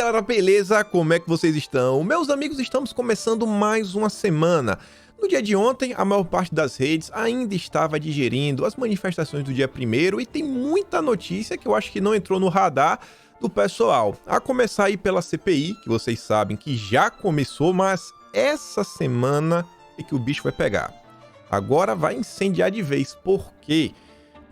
galera, beleza? Como é que vocês estão? Meus amigos, estamos começando mais uma semana. No dia de ontem, a maior parte das redes ainda estava digerindo as manifestações do dia 1º e tem muita notícia que eu acho que não entrou no radar do pessoal. A começar aí pela CPI, que vocês sabem que já começou, mas essa semana é que o bicho vai pegar. Agora vai incendiar de vez. Por quê?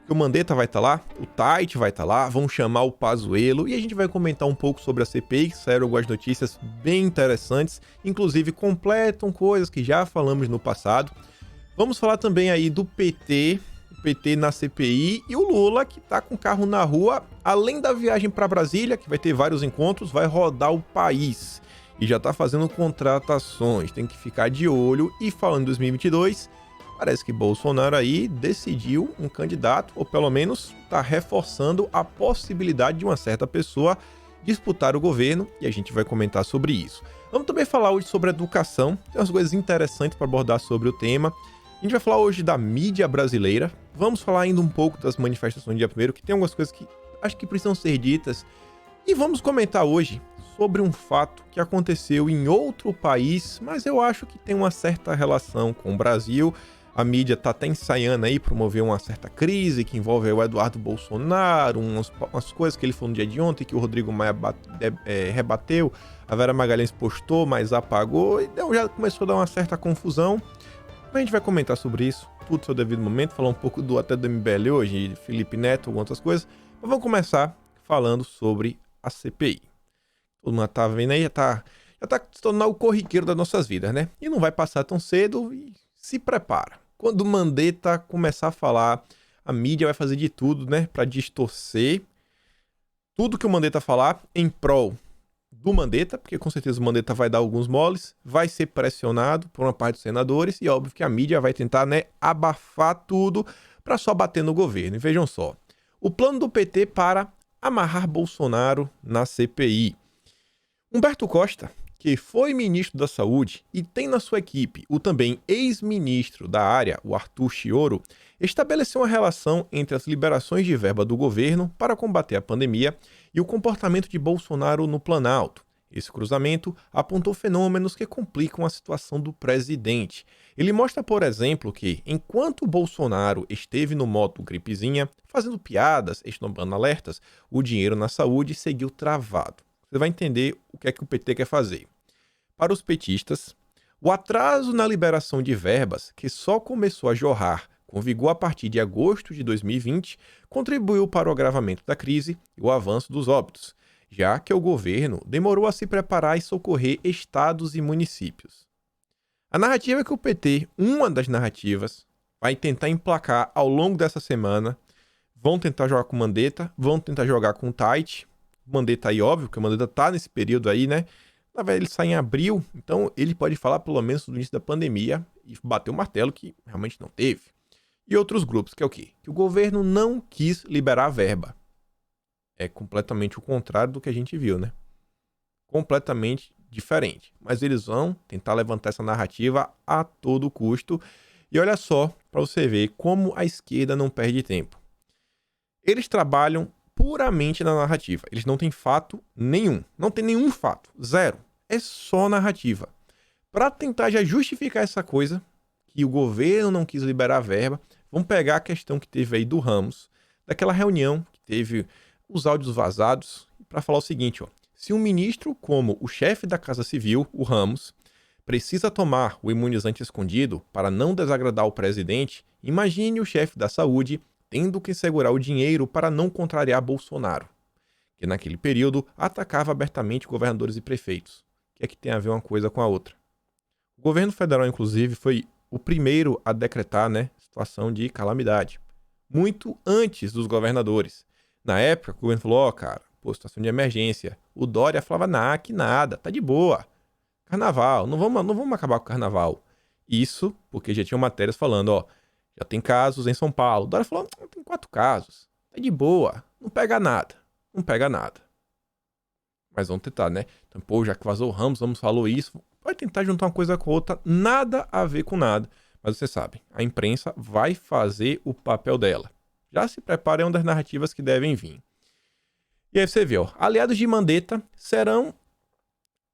Porque o Mandetta vai estar lá, o Tite vai estar lá, vão chamar o Pazuello e a gente vai comentar um pouco sobre a CPI, que saíram algumas notícias bem interessantes, inclusive completam coisas que já falamos no passado. Vamos falar também aí do PT, o PT na CPI e o Lula, que tá com o carro na rua, além da viagem para Brasília, que vai ter vários encontros, vai rodar o país e já tá fazendo contratações, tem que ficar de olho. E falando em 2022... parece que Bolsonaro aí decidiu um candidato, ou pelo menos está reforçando a possibilidade de uma certa pessoa disputar o governo, e a gente vai comentar sobre isso. Vamos também falar hoje sobre educação, tem umas coisas interessantes para abordar sobre o tema. A gente vai falar hoje da mídia brasileira, vamos falar ainda um pouco das manifestações do dia 1º, que tem algumas coisas que acho que precisam ser ditas, e vamos comentar hoje sobre um fato que aconteceu em outro país, mas eu acho que tem uma certa relação com o Brasil. A mídia está até ensaiando aí promover uma certa crise que envolve o Eduardo Bolsonaro, umas coisas que ele falou no dia de ontem, que o Rodrigo Maia rebateu, a Vera Magalhães postou, mas apagou, e já começou a dar uma certa confusão. A gente vai comentar sobre isso, tudo no seu devido momento, falar um pouco até do MBL hoje, Felipe Neto, algumas outras coisas, mas vamos começar falando sobre a CPI. Todo mundo tá vendo aí, já tá se tornando o corriqueiro das nossas vidas, né? E não vai passar tão cedo e se prepara. Quando o Mandetta começar a falar, a mídia vai fazer de tudo, né, para distorcer tudo que o Mandetta falar em prol do Mandetta, porque com certeza o Mandetta vai dar alguns moles, vai ser pressionado por uma parte dos senadores e óbvio que a mídia vai tentar, né, abafar tudo para só bater no governo. E vejam só, o plano do PT para amarrar Bolsonaro na CPI. Humberto Costa, que foi ministro da Saúde e tem na sua equipe o também ex-ministro da área, o Arthur Chioro, estabeleceu uma relação entre as liberações de verba do governo para combater a pandemia e o comportamento de Bolsonaro no Planalto. Esse cruzamento apontou fenômenos que complicam a situação do presidente. Ele mostra, por exemplo, que, enquanto Bolsonaro esteve no modo gripezinha, fazendo piadas, esnobando alertas, o dinheiro na saúde seguiu travado. Você vai entender o que é que o PT quer fazer. Para os petistas, o atraso na liberação de verbas, que só começou a jorrar com vigor a partir de agosto de 2020, contribuiu para o agravamento da crise e o avanço dos óbitos, já que o governo demorou a se preparar e socorrer estados e municípios. A narrativa é que o PT, uma das narrativas, vai tentar emplacar ao longo dessa semana. Vão tentar jogar com o Mandetta, vão tentar jogar com o Tite. O Mandetta aí, óbvio, que o Mandetta tá nesse período aí, né? Na verdade, ele sai em abril, então ele pode falar pelo menos do início da pandemia e bater o martelo que realmente não teve. E outros grupos, que é o quê? Que o governo não quis liberar a verba. É completamente o contrário do que a gente viu, né? Completamente diferente. Mas eles vão tentar levantar essa narrativa a todo custo. E olha só, para você ver como a esquerda não perde tempo. Eles trabalham puramente na narrativa. Eles não têm fato nenhum. Não tem nenhum fato. Zero. É só narrativa. Para tentar já justificar essa coisa, que o governo não quis liberar a verba, vamos pegar a questão que teve aí do Ramos, daquela reunião que teve os áudios vazados, para falar o seguinte, ó. Se um ministro como o chefe da Casa Civil, o Ramos, precisa tomar o imunizante escondido para não desagradar o presidente, imagine o chefe da saúde tendo que segurar o dinheiro para não contrariar Bolsonaro, que naquele período atacava abertamente governadores e prefeitos. O que é que tem a ver uma coisa com a outra? O governo federal, inclusive, foi o primeiro a decretar, né, situação de calamidade, muito antes dos governadores. Na época, o governo falou, cara, situação de emergência. O Dória falava, que nada, tá de boa. Carnaval, não vamos acabar com o carnaval. Isso porque já tinham matérias falando, já tem casos em São Paulo. O Dória falou, tem 4 casos. Tá de boa. Não pega nada. Mas vamos tentar, né? Então, já que vazou o Ramos, falou isso. Vai tentar juntar uma coisa com a outra. Nada a ver com nada. Mas você sabe, a imprensa vai fazer o papel dela. Já se prepara, é uma das narrativas que devem vir. E aí você vê, aliados de Mandetta serão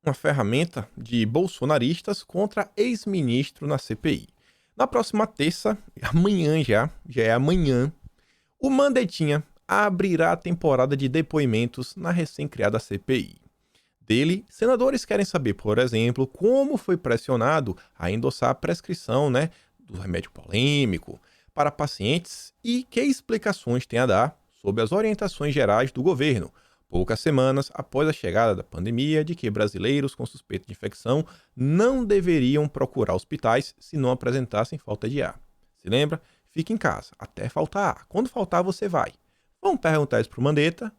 uma ferramenta de bolsonaristas contra ex-ministro na CPI. Na próxima terça, amanhã já é amanhã, o Mandetinha abrirá a temporada de depoimentos na recém-criada CPI. Dele, senadores querem saber, por exemplo, como foi pressionado a endossar a prescrição, do remédio polêmico para pacientes e que explicações tem a dar sobre as orientações gerais do governo, poucas semanas após a chegada da pandemia, de que brasileiros com suspeita de infecção não deveriam procurar hospitais se não apresentassem falta de ar. Se lembra? Fique em casa, até faltar ar. Quando faltar, você vai. Vamos perguntar isso pro Mandetta,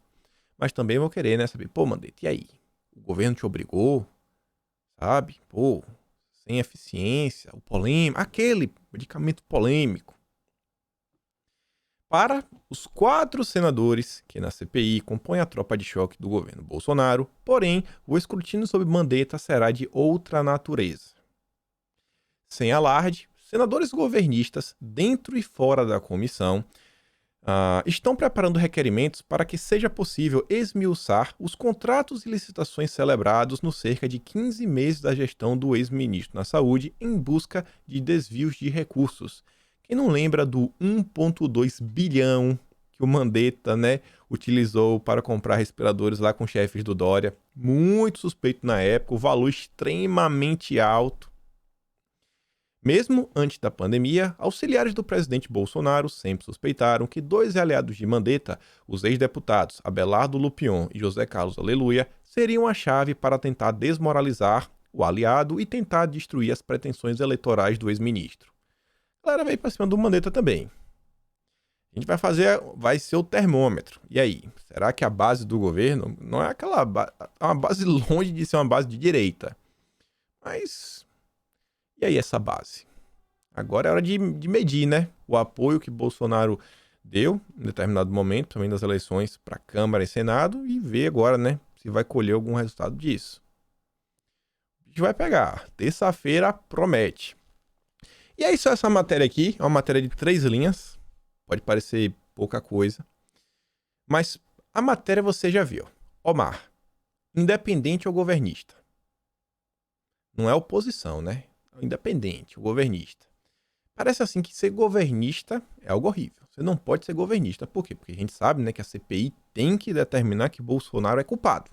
mas também vou querer, saber, Mandetta, e aí? O governo te obrigou, sabe? Sem eficiência, o polêmico, aquele medicamento polêmico. Para os 4 senadores que na CPI compõem a tropa de choque do governo Bolsonaro, porém, o escrutínio sobre Mandetta será de outra natureza. Sem alarde, senadores governistas, dentro e fora da comissão, estão preparando requerimentos para que seja possível esmiuçar os contratos e licitações celebrados nos cerca de 15 meses da gestão do ex-ministro da Saúde em busca de desvios de recursos. Quem não lembra do 1,2 bilhão que o Mandetta, utilizou para comprar respiradores lá com chefes do Dória? Muito suspeito na época, o valor extremamente alto. Mesmo antes da pandemia, auxiliares do presidente Bolsonaro sempre suspeitaram que 2 aliados de Mandetta, os ex-deputados Abelardo Lupion e José Carlos Aleluia, seriam a chave para tentar desmoralizar o aliado e tentar destruir as pretensões eleitorais do ex-ministro. A galera veio para cima do Mandetta também. A gente vai ser o termômetro. E aí, será que a base do governo não é é uma base longe de ser uma base de direita? Mas e aí essa base? Agora é hora de medir, o apoio que Bolsonaro deu em determinado momento, também das eleições para Câmara e Senado, e ver agora, se vai colher algum resultado disso. A gente vai pegar. Terça-feira promete. E é isso, essa matéria aqui é uma matéria de 3 linhas. Pode parecer pouca coisa. Mas a matéria você já viu. Omar, independente ou governista. Não é oposição, Independente, o governista. Parece assim que ser governista é algo horrível. Você não pode ser governista. Por quê? Porque a gente sabe, que a CPI tem que determinar que Bolsonaro é culpado.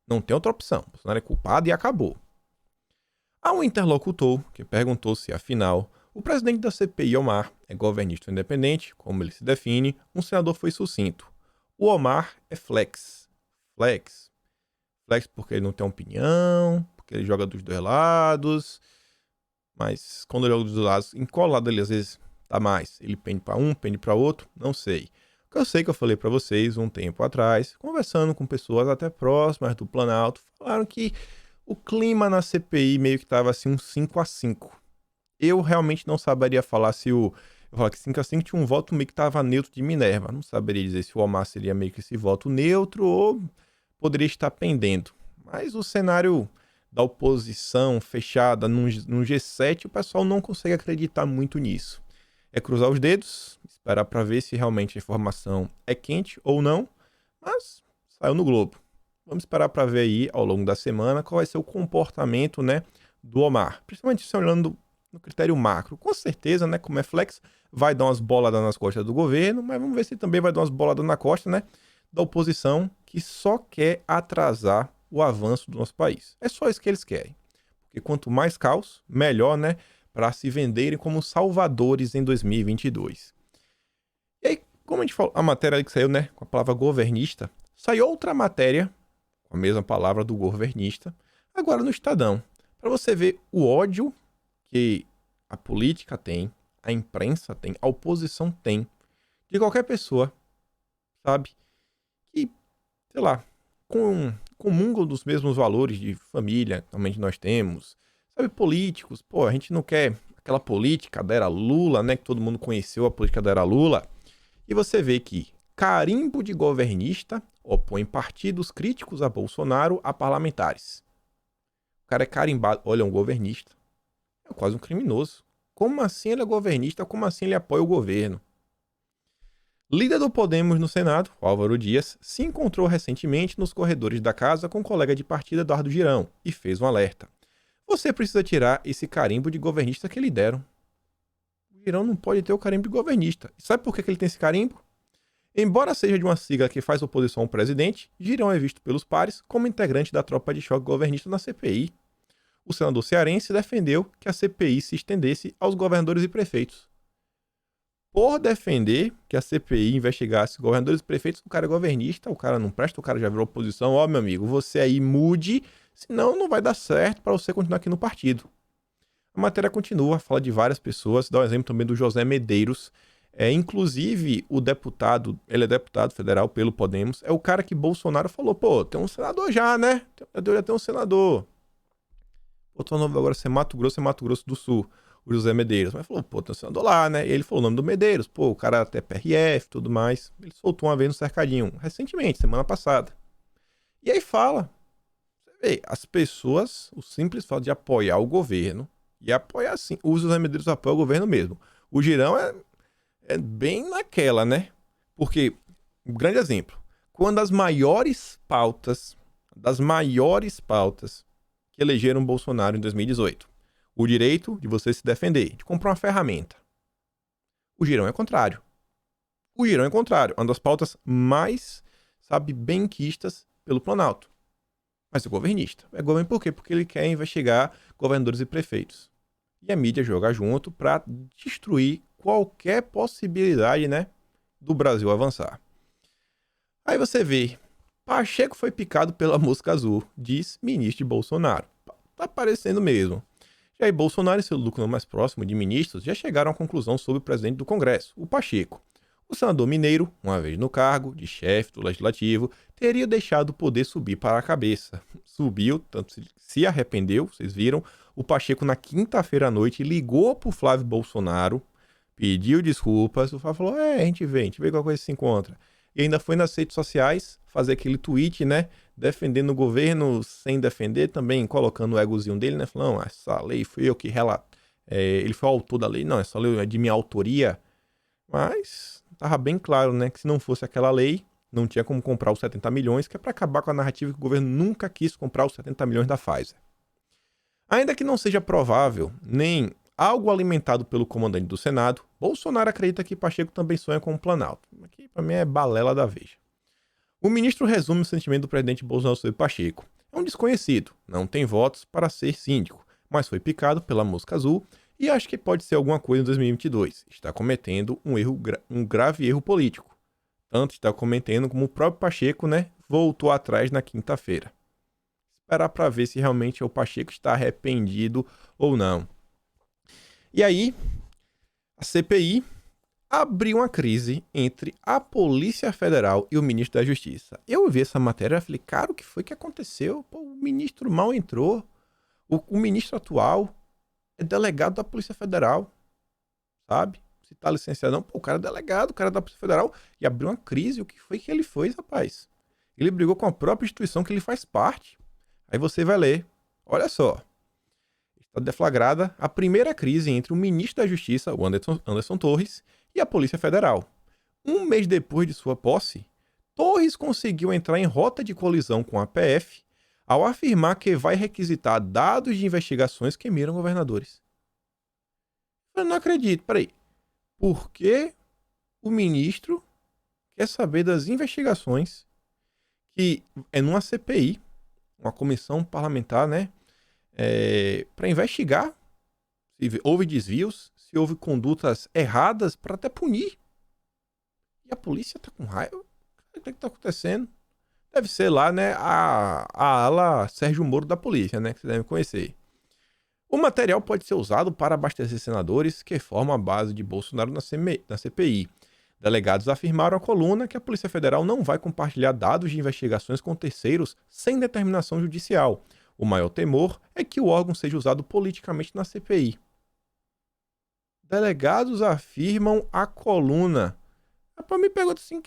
Não tem outra opção. Bolsonaro é culpado e acabou. Há um interlocutor que perguntou se, afinal, o presidente da CPI, Omar, é governista ou independente, como ele se define. Um senador foi sucinto. O Omar é flex. Flex porque ele não tem opinião, porque ele joga dos 2 lados. Mas quando ele joga dos 2 lados, em qual lado ele às vezes tá mais? Ele pende para um, pende para outro? Não sei. O que eu sei que eu falei para vocês um tempo atrás, conversando com pessoas até próximas do Planalto, falaram que o clima na CPI meio que tava assim um 5-5. Eu realmente não saberia falar se eu falar que 5-5 tinha um voto meio que tava neutro de Minerva. Não saberia dizer se o Omar seria meio que esse voto neutro ou poderia estar pendendo. Mas o cenário da oposição fechada num G7, o pessoal não consegue acreditar muito nisso. É cruzar os dedos, esperar para ver se realmente a informação é quente ou não, mas saiu no Globo. Vamos esperar para ver aí, ao longo da semana, qual vai ser o comportamento, do Omar. Principalmente se olhando no critério macro. Com certeza, como é flex, vai dar umas boladas nas costas do governo, mas vamos ver se também vai dar umas boladas na costa, da oposição, que só quer atrasar o avanço do nosso país. É só isso que eles querem. Porque quanto mais caos, melhor, para se venderem como salvadores em 2022. E aí, como a gente falou, a matéria que saiu, com a palavra governista, saiu outra matéria, com a mesma palavra do governista, agora no Estadão. Para você ver o ódio que a política tem, a imprensa tem, a oposição tem, de qualquer pessoa, sabe? Que, sei lá, comungam dos mesmos valores de família, que realmente nós temos. Sabe, políticos, a gente não quer aquela política da era Lula, que todo mundo conheceu a política da era Lula. E você vê que carimbo de governista opõe partidos críticos a Bolsonaro a parlamentares. O cara é carimbado, olha, um governista. É quase um criminoso. Como assim ele é governista? Como assim ele apoia o governo? Líder do Podemos no Senado, Álvaro Dias, se encontrou recentemente nos corredores da casa com o colega de partido Eduardo Girão e fez um alerta. Você precisa tirar esse carimbo de governista que lhe deram. O Girão não pode ter o carimbo de governista. E sabe por que ele tem esse carimbo? Embora seja de uma sigla que faz oposição ao presidente, Girão é visto pelos pares como integrante da tropa de choque governista na CPI. O senador cearense defendeu que a CPI se estendesse aos governadores e prefeitos. Por defender que a CPI investigasse governadores e prefeitos, o cara é governista, o cara não presta, o cara já virou oposição. Ó, meu amigo, você aí mude, senão não vai dar certo para você continuar aqui no partido. A matéria continua, fala de várias pessoas, dá um exemplo também do José Medeiros. Inclusive, o deputado, ele é deputado federal pelo Podemos, é o cara que Bolsonaro falou, pô, tem um senador já, né? Já tem um senador. Outro nome agora é Mato Grosso do Sul, o José Medeiros. Mas falou, pô, tem um senador lá, né? E ele falou o nome do Medeiros, pô, o cara até PRF e tudo mais. Ele soltou uma vez no cercadinho, recentemente, semana passada. E aí fala, você vê, as pessoas, o simples fato de apoiar o governo, e apoiar sim, o José Medeiros apoia o governo mesmo. O Girão é bem naquela, né? Porque, um grande exemplo, quando das maiores pautas que elegeram Bolsonaro em 2018, o direito de você se defender, de comprar uma ferramenta, o Girão é contrário. O Girão é contrário, uma das pautas mais, benquistas pelo Planalto. Mas é governista. É governista por quê? Porque ele quer investigar governadores e prefeitos. E a mídia joga junto para destruir qualquer possibilidade, né, do Brasil avançar. Aí você vê, Pacheco foi picado pela mosca azul, diz ministro de Bolsonaro. Tá parecendo mesmo. Jair Bolsonaro e seu núcleo mais próximo de ministros já chegaram à conclusão sobre o presidente do Congresso, o Pacheco. O senador mineiro, uma vez no cargo de chefe do Legislativo, teria deixado o poder subir para a cabeça. Subiu, tanto se arrependeu, vocês viram. O Pacheco, na quinta-feira à noite, ligou para o Flávio Bolsonaro, pediu desculpas. O Flávio falou, a gente vê qual coisa se encontra. E ainda foi nas redes sociais fazer aquele tweet, né, defendendo o governo sem defender, também colocando o egozinho dele, né, falando, não, essa lei fui eu que relato. Ele foi o autor da lei, não, essa lei é de minha autoria. Mas estava bem claro, né, que se não fosse aquela lei, não tinha como comprar os 70 milhões, que é para acabar com a narrativa que o governo nunca quis comprar os 70 milhões da Pfizer. Ainda que não seja provável, nem algo alimentado pelo comandante do Senado, Bolsonaro acredita que Pacheco também sonha com o Planalto. Aqui, para mim, é balela da Veja. O ministro resume o sentimento do presidente Bolsonaro sobre Pacheco. É um desconhecido, não tem votos para ser síndico, mas foi picado pela mosca azul e acho que pode ser alguma coisa em 2022. Está cometendo um grave erro político. Tanto está cometendo como o próprio Pacheco, né, voltou atrás na quinta-feira. Esperar para ver se realmente o Pacheco está arrependido ou não. E aí, a CPI abriu uma crise entre a Polícia Federal e o ministro da Justiça. Eu vi essa matéria e falei, cara, o que foi que aconteceu? Pô, o ministro mal entrou. O ministro atual é delegado da Polícia Federal, sabe? Se tá licenciado não, pô, o cara é delegado, o cara é da Polícia Federal, e abriu uma crise. O que foi que ele fez, rapaz? Ele brigou com a própria instituição que ele faz parte. Aí você vai ler. Olha só. Está deflagrada a primeira crise entre o ministro da Justiça, o Anderson Torres, e a Polícia Federal. Um mês depois de sua posse, Torres conseguiu entrar em rota de colisão com a PF ao afirmar que vai requisitar dados de investigações que miram governadores. Eu não acredito. Peraí. Por que o ministro quer saber das investigações que é numa CPI, uma comissão parlamentar, né? Para investigar se houve desvios, se houve condutas erradas, para até punir. E a polícia tá com raiva. O que está acontecendo? Deve ser lá, né, a ala Sérgio Moro da polícia, né, que vocês devem conhecer. O material pode ser usado para abastecer senadores que formam a base de Bolsonaro na CPI. Delegados afirmaram à coluna que a Polícia Federal não vai compartilhar dados de investigações com terceiros sem determinação judicial. O maior temor é que o órgão seja usado politicamente na CPI. Delegados afirmam à coluna. Para mim, pergunta assim,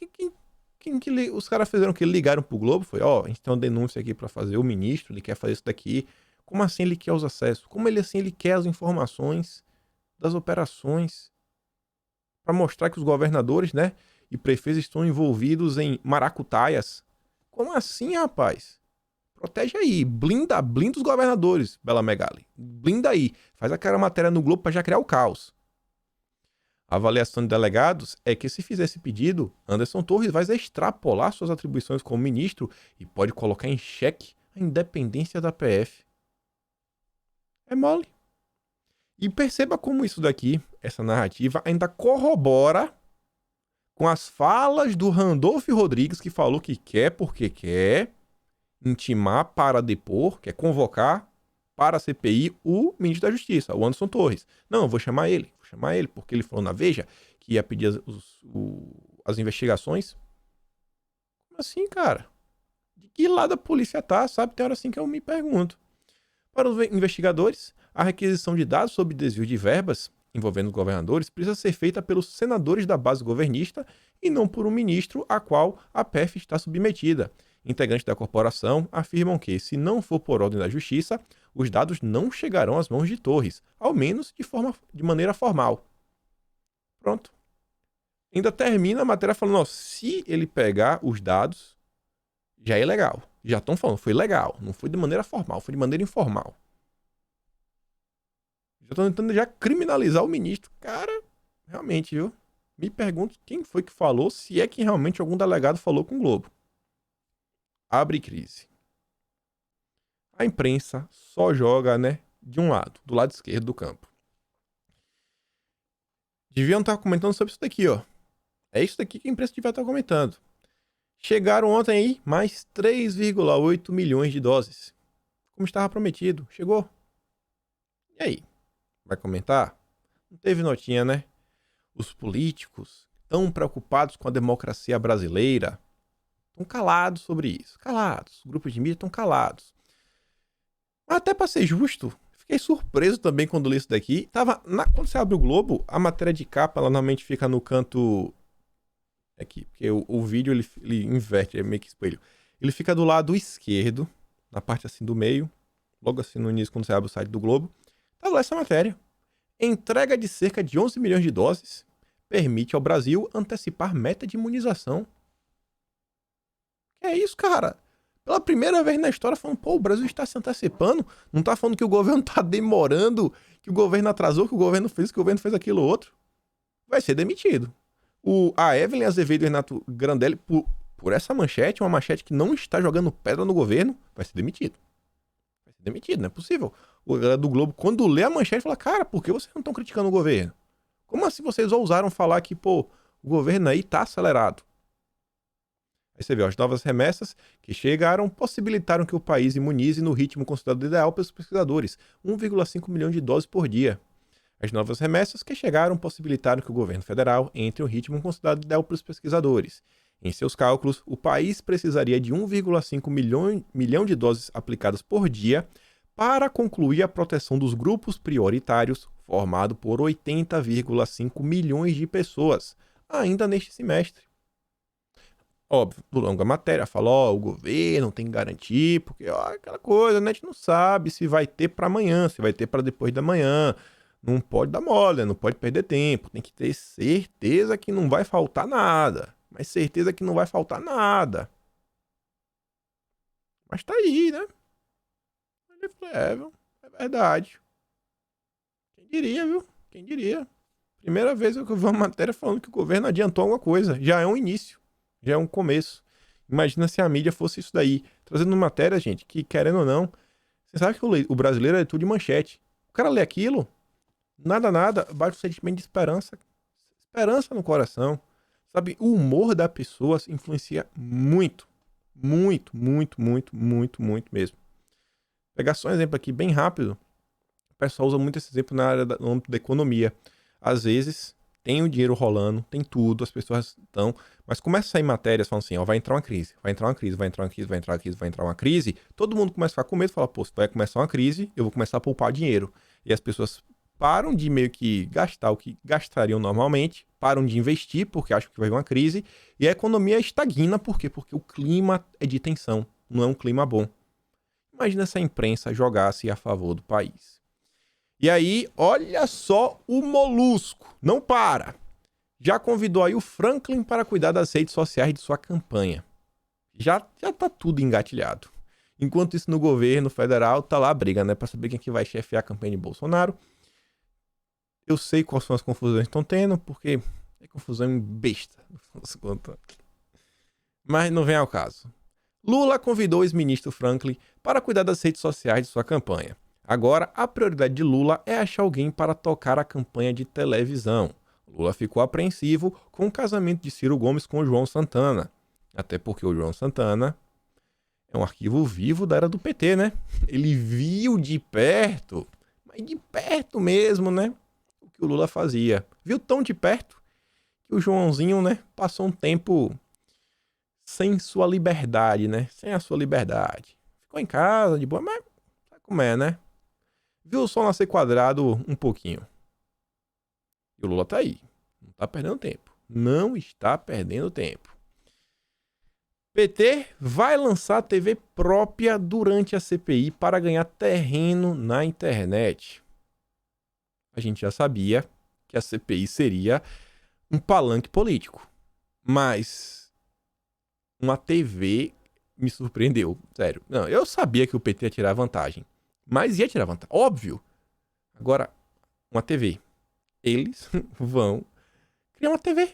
os caras fizeram que ligaram pro Globo? Foi, a gente tem uma denúncia aqui para fazer, o ministro, ele quer fazer isso daqui. Como assim ele quer os acessos? Como ele quer as informações das operações? Para mostrar que os governadores, né, e prefeitos estão envolvidos em maracutaias. Como assim, rapaz? Protege aí, blinda os governadores, Bela Megali. Blinda aí, faz aquela matéria no Globo para já criar o caos. A avaliação de delegados é que, se fizer esse pedido, Anderson Torres vai extrapolar suas atribuições como ministro e pode colocar em xeque a independência da PF. É mole. E perceba como isso daqui, essa narrativa, ainda corrobora com as falas do Randolph Rodrigues, que falou que quer porque quer intimar para depor, quer convocar para a CPI o ministro da Justiça, o Anderson Torres. Não, eu vou chamar ele, porque ele falou na Veja que ia pedir as investigações. Como assim, cara? De que lado a polícia tá, sabe? Tem hora assim que eu me pergunto. Para os investigadores, a requisição de dados sobre desvio de verbas envolvendo os governadores precisa ser feita pelos senadores da base governista e não por um ministro a qual a PF está submetida. Integrantes da corporação afirmam que, se não for por ordem da Justiça, os dados não chegarão às mãos de Torres, ao menos de maneira formal. Pronto. Ainda termina a matéria falando, ó, se ele pegar os dados, já é legal. Já estão falando, foi legal. Não foi de maneira formal, foi de maneira informal. Já estão tentando já criminalizar o ministro. Cara, realmente, viu? Me pergunto quem foi que falou, se é que realmente algum delegado falou com o Globo. Abre crise. A imprensa só joga, né, de um lado, do lado esquerdo do campo. Deviam estar comentando sobre isso daqui, ó. É isso daqui que a imprensa devia estar comentando. Chegaram ontem aí mais 3,8 milhões de doses. Como estava prometido. Chegou. E aí? Vai comentar? Não teve notinha, né? Os políticos tão preocupados com a democracia brasileira estão calados sobre isso. Calados. Os grupos de mídia estão calados. Mas até para ser justo, fiquei surpreso também quando li isso daqui. Quando você abre o Globo, a matéria de capa ela normalmente fica no canto aqui, porque o vídeo ele inverte, é meio que espelho. Ele fica do lado esquerdo, na parte assim do meio, logo assim no início quando você abre o site do Globo. Tá lá essa matéria. Entrega de cerca de 11 milhões de doses permite ao Brasil antecipar meta de imunização. Que é isso, cara? Pela primeira vez na história falando, pô, o Brasil está se antecipando. Não tá falando que o governo tá demorando, que o governo atrasou, que o governo fez, que o governo fez aquilo outro. Vai ser demitido. A Evelyn Azevedo e Renato Grandelli, por essa manchete, uma manchete que não está jogando pedra no governo, vai ser demitido. Vai ser demitido, não é possível. O galera do Globo, quando lê a manchete, fala, cara, por que vocês não estão criticando o governo? Como assim vocês ousaram falar que, pô, o governo aí tá acelerado? Aí você vê, ó, as novas remessas que chegaram possibilitaram que o país imunize no ritmo considerado ideal pelos pesquisadores, 1,5 milhão de doses por dia. As novas remessas que chegaram possibilitaram que o governo federal entre o ritmo considerado ideal pelos pesquisadores. Em seus cálculos, o país precisaria de 1,5 milhão de doses aplicadas por dia para concluir a proteção dos grupos prioritários, formado por 80,5 milhões de pessoas, ainda neste semestre. Óbvio, no longo da matéria fala, ó, o governo tem que garantir, porque ó, aquela coisa, né, a gente não sabe se vai ter para amanhã, se vai ter para depois da manhã. Não pode dar mole, não pode perder tempo. Tem que ter certeza que não vai faltar nada. Mas certeza que não vai faltar nada. Mas tá aí, né? Viu? É verdade. Quem diria, viu? Quem diria? Primeira vez que eu vi uma matéria falando que o governo adiantou alguma coisa. Já é um início. Já é um começo. Imagina se a mídia fosse isso daí. Trazendo matéria, gente, que querendo ou não, você sabe que o brasileiro é tudo de manchete. O cara lê aquilo, nada, bate um sentimento de esperança. Esperança no coração. Sabe, o humor da pessoa influencia muito. Muito mesmo. Pegar só um exemplo aqui bem rápido. O pessoal usa muito esse exemplo no âmbito da economia. Às vezes, tem o dinheiro rolando, tem tudo, as pessoas estão... Mas começa a sair matérias falando assim, ó, vai entrar uma crise. Todo mundo começa a ficar com medo e fala, pô, se vai começar uma crise, eu vou começar a poupar dinheiro. E as pessoas param de meio que gastar o que gastariam normalmente, param de investir porque acham que vai vir uma crise, e a economia estagna, por quê? Porque o clima é de tensão, não é um clima bom. Imagina se a imprensa jogasse a favor do país. E aí, olha só o molusco, não para. já convidou aí o Franklin para cuidar das redes sociais de sua campanha. Já tá tudo engatilhado. Enquanto isso, no governo federal, tá lá a briga, né? Pra saber quem que vai chefiar a campanha de Bolsonaro. Eu sei quais são as confusões que estão tendo, porque é confusão besta. Mas não vem ao caso. Lula convidou o ex-ministro Franklin para cuidar das redes sociais de sua campanha. Agora, a prioridade de Lula é achar alguém para tocar a campanha de televisão. Lula ficou apreensivo com o casamento de Ciro Gomes com o João Santana. Até porque o João Santana é um arquivo vivo da era do PT, né? Ele viu de perto, mas de perto mesmo, né? O que o Lula fazia. Viu tão de perto que o Joãozinho, né? Passou um tempo sem sua liberdade, né? Sem a sua liberdade. Ficou em casa, de boa, mas sabe como é, né? Viu o sol nascer quadrado um pouquinho. E o Lula tá aí. Não tá perdendo tempo. Não está perdendo tempo. PT vai lançar TV própria durante a CPI para ganhar terreno na internet. A gente já sabia que a CPI seria um palanque político. Mas uma TV me surpreendeu, sério. Não, eu sabia que o PT ia tirar vantagem. Mas ia tirar vantagem, óbvio. Agora, uma TV. Eles vão criar uma TV.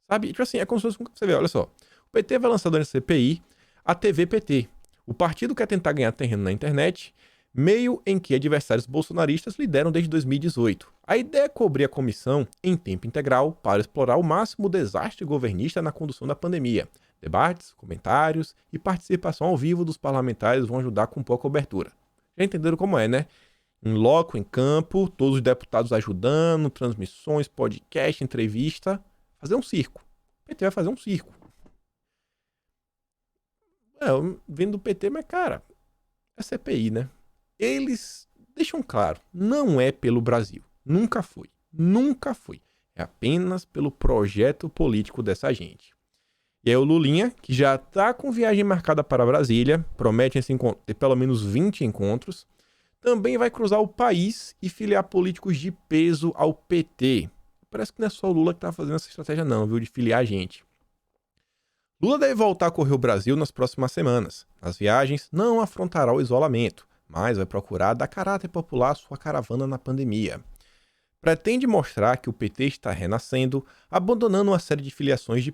Sabe? Tipo assim, é como se fosse... Você vê, olha só. O PT vai lançar durante a CPI a TV PT. O partido quer tentar ganhar terreno na internet, meio em que adversários bolsonaristas lideram desde 2018. A ideia é cobrir a comissão em tempo integral para explorar o máximo desastre governista na condução da pandemia. Debates, comentários e participação ao vivo dos parlamentares vão ajudar com boa cobertura. Já entenderam como é, né? Em loco, em campo, todos os deputados ajudando, transmissões, podcast, entrevista. Fazer um circo. O PT vai fazer um circo. Eu vendo do PT, mas cara, é CPI, né? Eles deixam claro, não é pelo Brasil. Nunca foi. Nunca foi. É apenas pelo projeto político dessa gente. E aí o Lulinha, que já tá com viagem marcada para Brasília, promete ter pelo menos 20 encontros, também vai cruzar o país e filiar políticos de peso ao PT. Parece que não é só o Lula que tá fazendo essa estratégia não, viu? De filiar gente. Lula deve voltar a correr o Brasil nas próximas semanas. Nas viagens, não afrontará o isolamento, mas vai procurar dar caráter popular à sua caravana na pandemia. Pretende mostrar que o PT está renascendo, abonando uma série de filiações de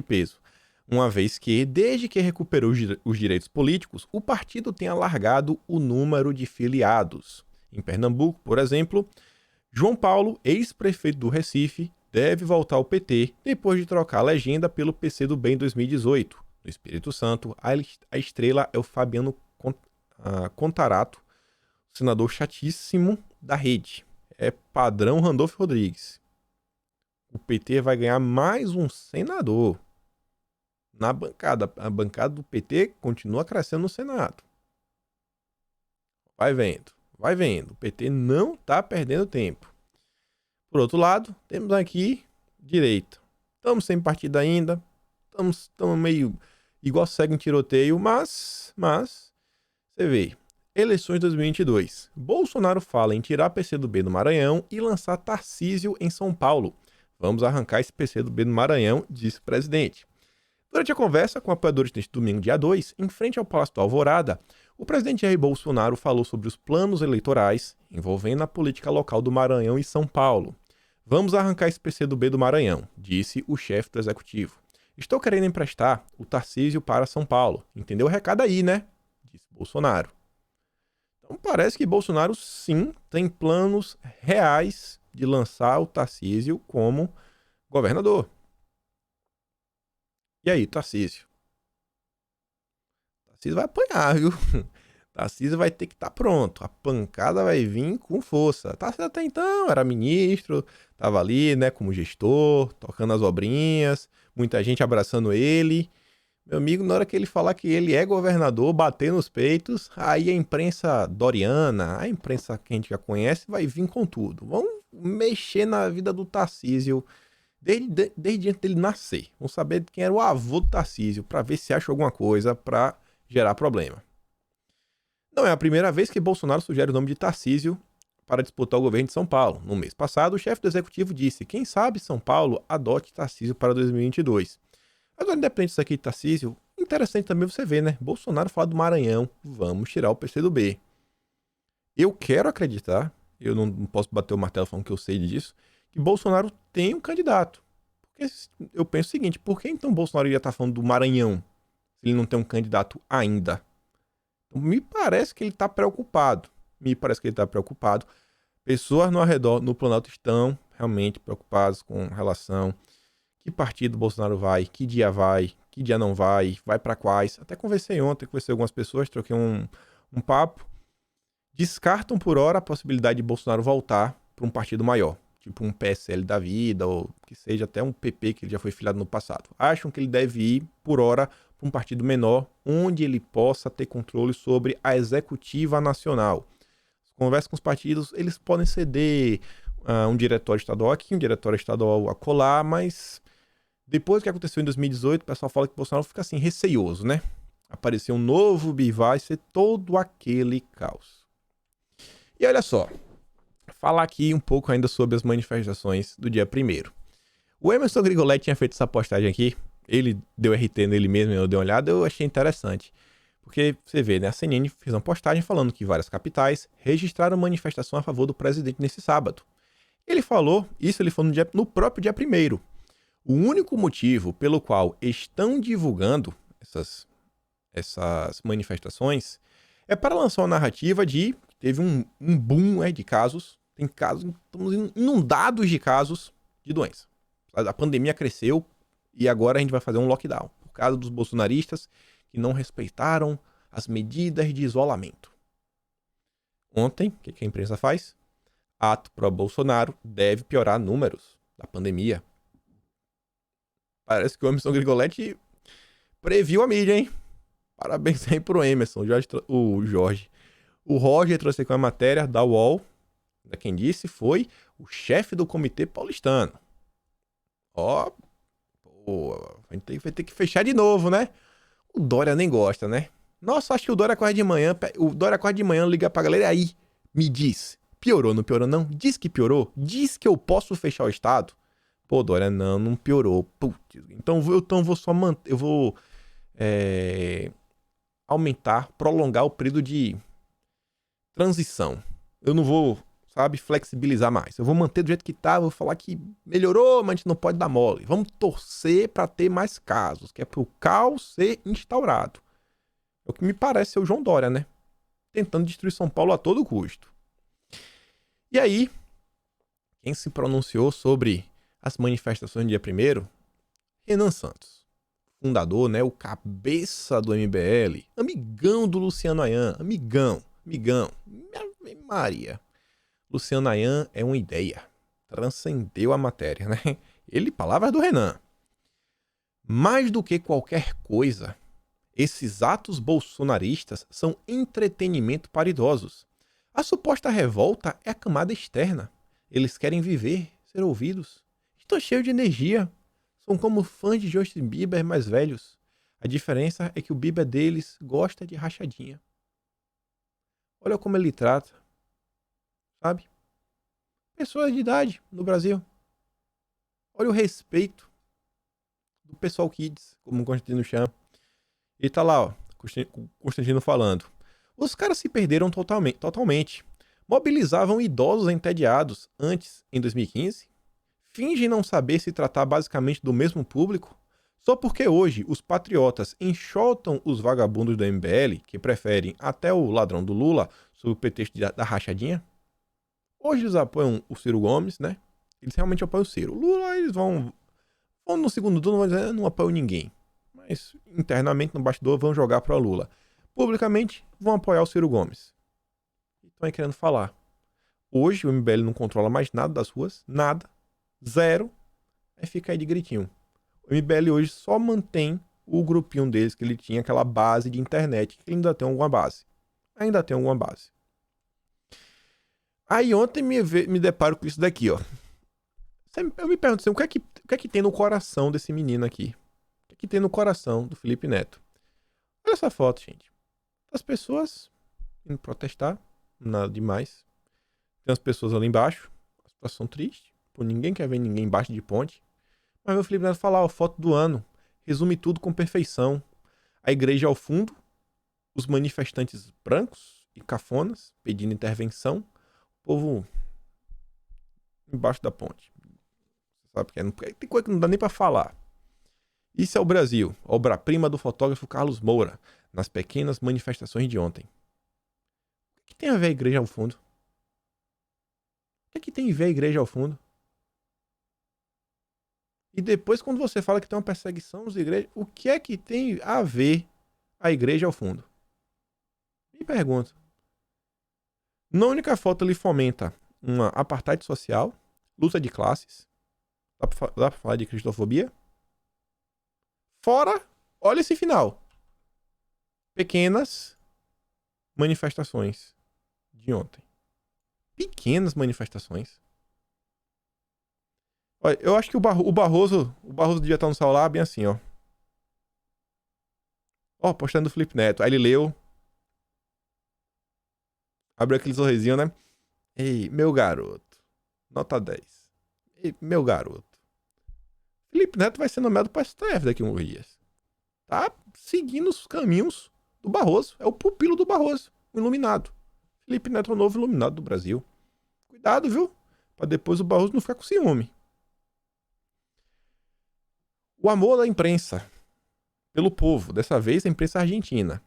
peso, uma vez que, desde que recuperou os direitos políticos, o partido tem alargado o número de filiados. Em Pernambuco, por exemplo, João Paulo, ex-prefeito do Recife, deve voltar ao PT depois de trocar a legenda pelo PCdoB em 2018. No Espírito Santo, a estrela é o Fabiano Contarato, senador chatíssimo da rede. É padrão Randolfo Rodrigues. O PT vai ganhar mais um senador na bancada. A bancada do PT continua crescendo no Senado. Vai vendo, vai vendo. O PT não está perdendo tempo. Por outro lado, temos aqui direita. Estamos sem partido ainda. Estamos meio igual segue em tiroteio, mas você vê. Eleições 2022. Bolsonaro fala em tirar PCdoB do Maranhão e lançar Tarcísio em São Paulo. Vamos arrancar esse PCdoB do Maranhão, disse o presidente. Durante a conversa com apoiadores neste domingo, dia 2, em frente ao Palácio do Alvorada, o presidente Jair Bolsonaro falou sobre os planos eleitorais envolvendo a política local do Maranhão e São Paulo. Vamos arrancar esse PCdoB do Maranhão, disse o chefe do executivo. Estou querendo emprestar o Tarcísio para São Paulo. Entendeu o recado aí, né? Disse Bolsonaro. Então parece que Bolsonaro sim tem planos reais de lançar o Tarcísio como governador. E aí, Tarcísio? Tarcísio vai apanhar, viu? Tarcísio vai ter que estar pronto. A pancada vai vir com força. Tarcísio até então era ministro, tava ali, né, como gestor, tocando as obrinhas, muita gente abraçando ele. Meu amigo, na hora que ele falar que ele é governador, bater nos peitos, aí a imprensa doriana, a imprensa que a gente já conhece, vai vir com tudo. Vão mexer na vida do Tarcísio desde antes dele nascer. Vão saber quem era o avô do Tarcísio, para ver se acha alguma coisa para gerar problema. Não é a primeira vez que Bolsonaro sugere o nome de Tarcísio para disputar o governo de São Paulo. No mês passado, o chefe do executivo disse: quem sabe São Paulo adote Tarcísio para 2022. Agora, independente disso aqui de Tarcísio, interessante também você ver, né? Bolsonaro fala do Maranhão, vamos tirar o PCdoB. Eu quero acreditar, eu não posso bater o martelo falando que eu sei disso, que Bolsonaro tem um candidato. Porque eu penso o seguinte, por que então Bolsonaro ia estar falando do Maranhão se ele não tem um candidato ainda? Então, me parece que ele está preocupado. Pessoas no arredor, no Planalto, estão realmente preocupadas com relação que partido Bolsonaro vai, que dia não vai para quais. Até conversei ontem, com algumas pessoas, troquei um papo. Descartam por hora a possibilidade de Bolsonaro voltar para um partido maior, tipo um PSL da vida, ou que seja até um PP, que ele já foi filiado no passado. Acham que ele deve ir, por hora, para um partido menor, onde ele possa ter controle sobre a executiva nacional. Conversa com os partidos, eles podem ceder um diretório estadual aqui, um diretório estadual acolá, mas depois do que aconteceu em 2018, o pessoal fala que o Bolsonaro fica assim, receioso, né? Apareceu um novo BIVA e ser todo aquele caos. E olha só, falar aqui um pouco ainda sobre as manifestações do dia 1º. O Emerson Grigoletti tinha feito essa postagem aqui, ele deu RT nele mesmo, eu dei uma olhada, eu achei interessante. Porque você vê, né, a CNN fez uma postagem falando que várias capitais registraram manifestação a favor do presidente nesse sábado. Ele falou no próprio dia 1º. O único motivo pelo qual estão divulgando essas manifestações é para lançar uma narrativa de que teve um boom de casos. Tem casos, estamos inundados de casos de doença. A pandemia cresceu e agora a gente vai fazer um lockdown. Por causa dos bolsonaristas que não respeitaram as medidas de isolamento. Ontem, o que a imprensa faz? Ato pró-Bolsonaro deve piorar números da pandemia. Parece que o Emerson Grigoletti previu a mídia, hein? Parabéns aí pro Emerson, o Jorge. O Roger trouxe aqui uma matéria da UOL. Quem disse foi o chefe do Comitê Paulistano. Vai ter que fechar de novo, né? O Dória nem gosta, né? Nossa, acho que o Dória acorda de manhã, liga pra galera aí, me diz, piorou, não piorou não? Diz que piorou? Diz que eu posso fechar o estado? Pô, Dória, não piorou. Putz, então eu vou só manter, eu vou prolongar o período de transição. Eu não vou, flexibilizar mais. Eu vou manter do jeito que tá, vou falar que melhorou, mas a gente não pode dar mole. Vamos torcer para ter mais casos, que é pro caos ser instaurado. É o que me parece ser o João Dória, né? Tentando destruir São Paulo a todo custo. E aí, quem se pronunciou sobre as manifestações do dia 1º? Renan Santos. Fundador, né? O cabeça do MBL. Amigão do Luciano Ayan. Amigão. Maria. Luciano Ayan é uma ideia. Transcendeu a matéria, né? Palavras do Renan. Mais do que qualquer coisa, esses atos bolsonaristas são entretenimento para idosos. A suposta revolta é a camada externa. Eles querem viver, ser ouvidos. Estão cheios de energia. São como fãs de Justin Bieber mais velhos. A diferença é que o Bieber deles gosta de rachadinha. Olha como ele trata. Sabe? Pessoas de idade no Brasil. Olha o respeito do pessoal kids, como o Constantino chama. E tá lá, ó, Constantino falando. Os caras se perderam totalmente. Mobilizavam idosos entediados antes, em 2015. Fingem não saber se tratar basicamente do mesmo público. Só porque hoje os patriotas enxotam os vagabundos do MBL, que preferem até o ladrão do Lula, sob o pretexto da rachadinha. Hoje eles apoiam o Ciro Gomes, né? Eles realmente apoiam o Ciro. O Lula, eles vão no segundo turno, vão dizer, não apoio ninguém. Mas internamente, no bastidor, vão jogar para o Lula. Publicamente, vão apoiar o Ciro Gomes. Estão aí querendo falar. Hoje, o MBL não controla mais nada das ruas. Nada. Zero. Aí fica aí de gritinho. O MBL hoje só mantém o grupinho deles, que ele tinha aquela base de internet. Que ainda tem alguma base. Aí ontem me deparo com isso daqui, ó. Eu me pergunto assim, o que é que tem no coração desse menino aqui? O que é que tem no coração do Felipe Neto? Olha essa foto, gente. As pessoas indo protestar, nada demais. Tem as pessoas ali embaixo. A situação triste. Pô, ninguém quer ver ninguém embaixo de ponte. Mas o Felipe Neto fala, ó, foto do ano. Resume tudo com perfeição. A igreja ao fundo. Os manifestantes brancos e cafonas pedindo intervenção. O povo embaixo da ponte. Sabe? Porque tem coisa que não dá nem pra falar. Isso é o Brasil. Obra-prima do fotógrafo Carlos Moura. Nas pequenas manifestações de ontem. O que tem a ver a igreja ao fundo? O que tem a ver a igreja ao fundo? E depois, quando você fala que tem uma perseguição às igrejas, o que é que tem a ver a igreja ao fundo? Me pergunto. Na única foto ele fomenta uma apartheid social, luta de classes. Dá pra falar de cristofobia? Fora, olha esse final. Pequenas manifestações de ontem. Pequenas manifestações. Olha, eu acho que o Barroso devia estar no celular bem assim, ó. Ó, postando o Felipe Neto. Aí ele leu. Abriu aquele sorrisinho, né? Ei, meu garoto. Nota 10. Ei, meu garoto. Felipe Neto vai ser nomeado para STF daqui a uns dias. Tá seguindo os caminhos do Barroso. É o pupilo do Barroso. O iluminado. Felipe Neto é o novo iluminado do Brasil. Cuidado, viu? Pra depois o Barroso não ficar com ciúme. O amor da imprensa pelo povo. Dessa vez a imprensa argentina.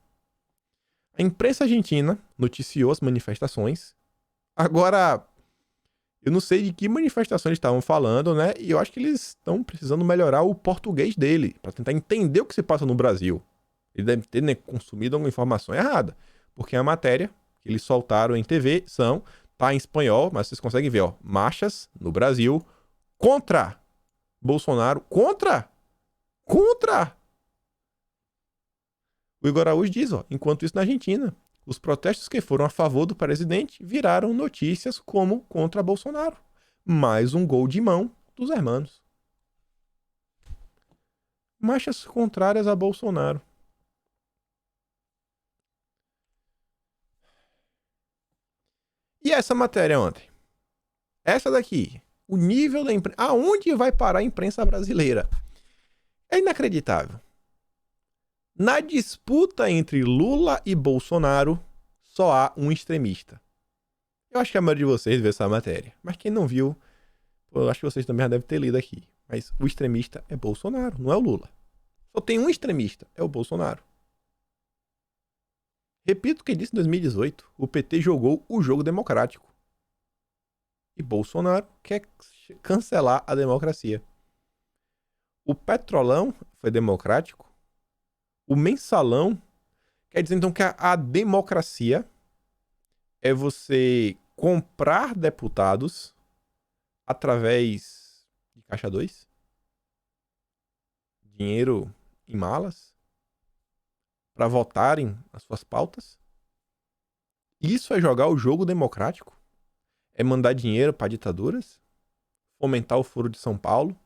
A imprensa argentina noticiou as manifestações. Agora, eu não sei de que manifestações eles estavam falando, né? E eu acho que eles estão precisando melhorar o português dele, para tentar entender o que se passa no Brasil. Ele deve ter, né, consumido alguma informação errada. Porque a matéria que eles soltaram em TV tá em espanhol, mas vocês conseguem ver, ó. Marchas no Brasil contra Bolsonaro. Contra! O Igor Araújo diz, ó, enquanto isso na Argentina, os protestos que foram a favor do presidente viraram notícias como contra Bolsonaro. Mais um gol de mão dos hermanos. Marchas contrárias a Bolsonaro. E essa matéria ontem? Essa daqui. O nível da imprensa. Aonde vai parar a imprensa brasileira? É inacreditável. Na disputa entre Lula e Bolsonaro, só há um extremista. Eu acho que a maioria de vocês viu essa matéria. Mas quem não viu, eu acho que vocês também já devem ter lido aqui. Mas o extremista é Bolsonaro, não é o Lula. Só tem um extremista, é o Bolsonaro. Repito o que disse em 2018. O PT jogou o jogo democrático. E Bolsonaro quer cancelar a democracia. O Petrolão foi democrático. O Mensalão quer dizer então que a democracia é você comprar deputados através de Caixa 2, dinheiro em malas, para votarem as suas pautas. Isso é jogar o jogo democrático? É mandar dinheiro para ditaduras? Fomentar o Foro de São Paulo?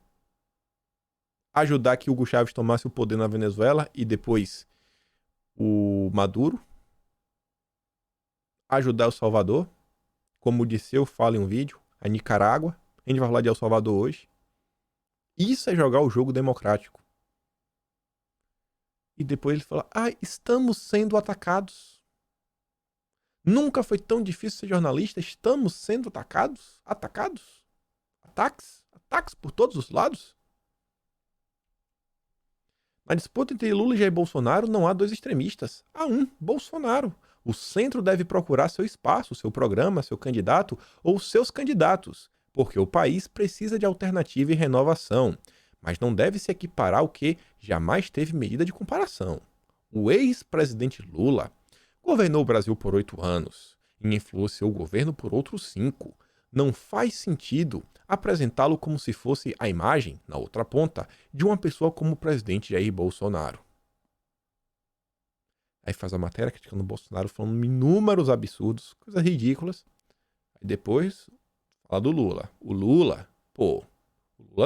Ajudar que Hugo Chávez tomasse o poder na Venezuela e depois o Maduro? Ajudar El Salvador? Como disse eu, falo em um vídeo, a Nicarágua. A gente vai falar de El Salvador hoje. Isso é jogar o jogo democrático. E depois ele fala, estamos sendo atacados. Nunca foi tão difícil ser jornalista. Estamos sendo atacados? Atacados? Ataques por todos os lados? Na disputa entre Lula e Jair Bolsonaro não há dois extremistas. Há um, Bolsonaro. O centro deve procurar seu espaço, seu programa, seu candidato ou seus candidatos, porque o país precisa de alternativa e renovação, mas não deve se equiparar ao que jamais teve medida de comparação. O ex-presidente Lula governou o Brasil por 8 anos e influenciou o governo por outros 5. Não faz sentido apresentá-lo como se fosse a imagem, na outra ponta, de uma pessoa como o presidente Jair Bolsonaro. Aí faz a matéria criticando o Bolsonaro, falando inúmeros absurdos, coisas ridículas. Aí depois fala do Lula. O Lula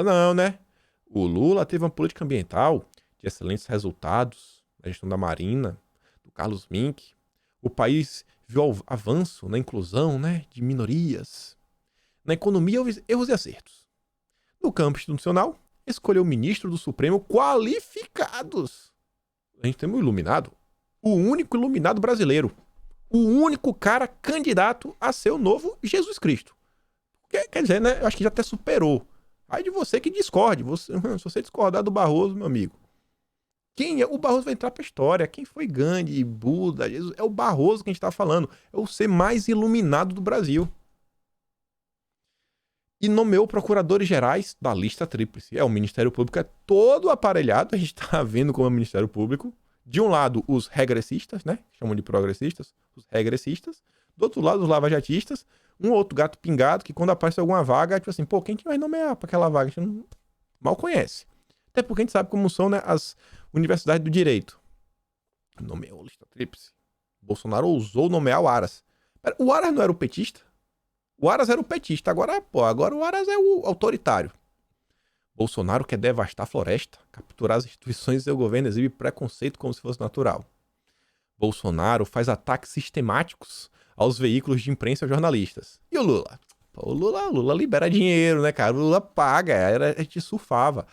não, né? O Lula teve uma política ambiental de excelentes resultados na gestão da Marina, do Carlos Mink. O país viu avanço na inclusão, né, de minorias. Na economia, houve erros e acertos. No campo institucional, escolheu ministro do Supremo qualificados. A gente tem um iluminado, o único iluminado brasileiro. O único cara candidato a ser o novo Jesus Cristo. Quer dizer, né? Eu acho que já até superou. Aí de você que discorde. Se você discordar do Barroso, meu amigo. O Barroso vai entrar pra história. Quem foi Gandhi, Buda, Jesus? É o Barroso que a gente tá falando. É o ser mais iluminado do Brasil. E nomeou procuradores gerais da lista tríplice. O Ministério Público é todo aparelhado. A gente tá vendo como é o Ministério Público. De um lado, os regressistas, né? Chamam de progressistas. Os regressistas. Do outro lado, os lavajatistas. Um outro gato pingado que quando aparece alguma vaga, tipo assim, pô, quem que vai nomear pra aquela vaga? A gente não... mal conhece. Até porque a gente sabe como são, né, as universidades do direito. Nomeou lista tríplice. Bolsonaro ousou nomear o Aras. O Aras não era o petista? O Aras era o petista. Agora o Aras é o autoritário. Bolsonaro quer devastar a floresta, capturar as instituições e seu governo exibe preconceito como se fosse natural. Bolsonaro faz ataques sistemáticos aos veículos de imprensa e jornalistas. E o Lula? Pô, o Lula libera dinheiro, né, cara? O Lula paga. A gente surfava.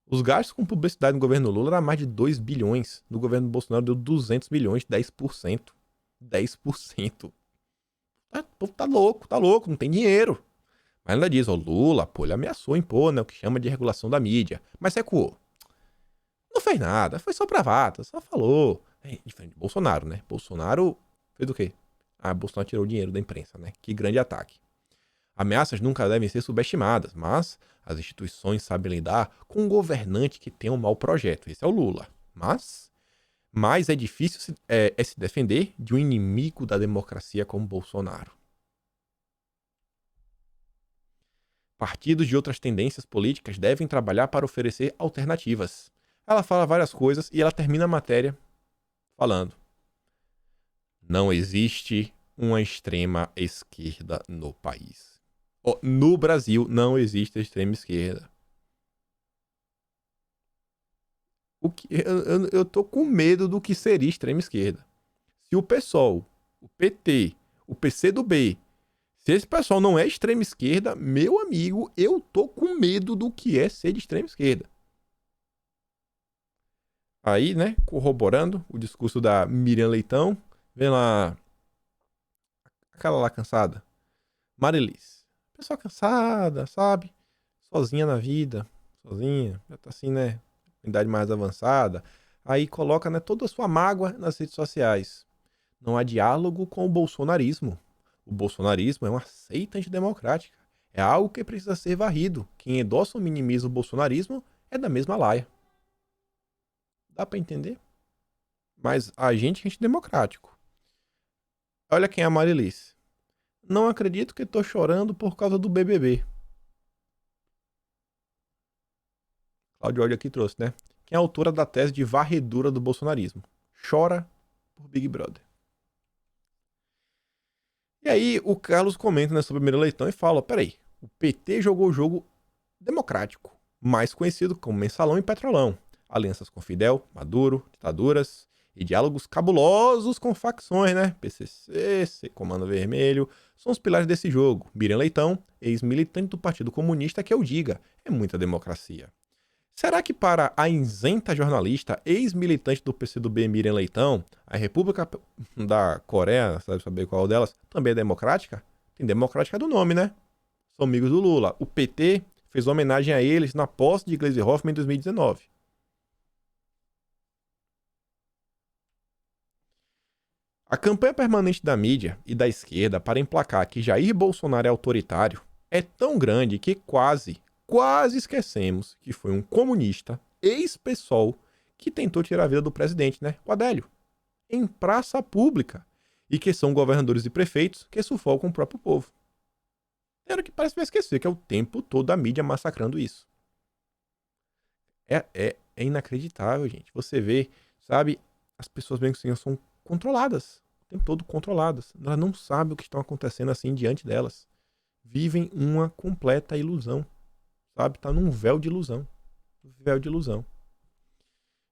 Os gastos com publicidade no governo Lula eram mais de 2 bilhões. No governo Bolsonaro deu 200 milhões, 10%. 10%. O povo tá louco, não tem dinheiro. Mas ainda diz, Lula, pô, ele ameaçou impor, né, o que chama de regulação da mídia. Mas recuou. Não fez nada, foi só bravata, só falou. É diferente de Bolsonaro, né? Bolsonaro fez o quê? Bolsonaro tirou o dinheiro da imprensa, né? Que grande ataque. Ameaças nunca devem ser subestimadas, mas as instituições sabem lidar com um governante que tem um mau projeto. Esse é o Lula. Mas é difícil se defender de um inimigo da democracia como Bolsonaro. Partidos de outras tendências políticas devem trabalhar para oferecer alternativas. Ela fala várias coisas e ela termina a matéria falando: não existe uma extrema esquerda no país. No Brasil não existe extrema esquerda. Eu tô com medo do que seria extrema esquerda. Se o PSOL, o PT, o PCdoB, se esse pessoal não é extrema esquerda, meu amigo, eu tô com medo do que é ser de extrema esquerda. Aí, né, corroborando o discurso da Miriam Leitão, vem lá aquela lá cansada, Marilis. Pessoa cansada, sabe? Sozinha na vida, sozinha, já tá assim, né, em idade mais avançada. Aí coloca, né, toda a sua mágoa nas redes sociais. Não há diálogo com o bolsonarismo. O bolsonarismo é uma seita antidemocrática. É algo que precisa ser varrido. Quem endossa ou minimiza o bolsonarismo é da mesma laia. Dá pra entender? Mas a gente é antidemocrático. Olha quem é a Marilis. Não acredito que tô chorando por causa do BBB. Cláudio Olho aqui trouxe, né? Quem é a autora da tese de varredura do bolsonarismo. Chora por Big Brother. E aí o Carlos comenta, né, sobre o Miriam Leitão e fala: peraí, o PT jogou o jogo democrático, mais conhecido como Mensalão e Petrolão. Alianças com Fidel, Maduro, ditaduras e diálogos cabulosos com facções, né? PCC, Comando Vermelho, são os pilares desse jogo. Miriam Leitão, ex-militante do Partido Comunista, que eu diga, é muita democracia. Será que para a isenta jornalista, ex-militante do PCdoB Miriam Leitão, a República da Coreia, sabe saber qual delas, também é democrática? Tem democrática do nome, né? São amigos do Lula. O PT fez homenagem a eles na posse de Gleisi Hoffmann em 2019. A campanha permanente da mídia e da esquerda para emplacar que Jair Bolsonaro é autoritário é tão grande que quase esquecemos que foi um comunista, ex-PSOL, que tentou tirar a vida do presidente, né? O Adélio. Em praça pública. E que são governadores e prefeitos que sufocam o próprio povo. Era que parece que vai esquecer, que é o tempo todo a mídia massacrando isso. É inacreditável, gente. Você vê, sabe, as pessoas bem que são controladas. O tempo todo controladas. Elas não sabem o que está acontecendo assim diante delas. Vivem uma completa ilusão. Sabe? Tá num véu de ilusão. Véu de ilusão.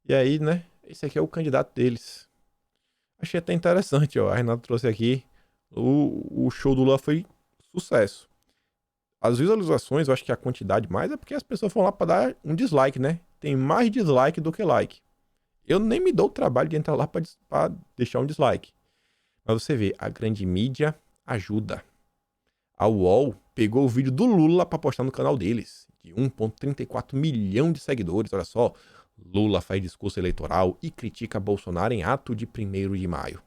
E aí, né? Esse aqui é o candidato deles. Achei até interessante, ó. A Renata trouxe aqui. O show do Lula foi sucesso. As visualizações, eu acho que a quantidade mais é porque as pessoas foram lá pra dar um dislike, né? Tem mais dislike do que like. Eu nem me dou o trabalho de entrar lá pra deixar um dislike. Mas você vê, a grande mídia ajuda. A UOL pegou o vídeo do Lula pra postar no canal deles. De 1,34 milhão de seguidores, olha só. Lula faz discurso eleitoral e critica Bolsonaro em ato de 1º de maio.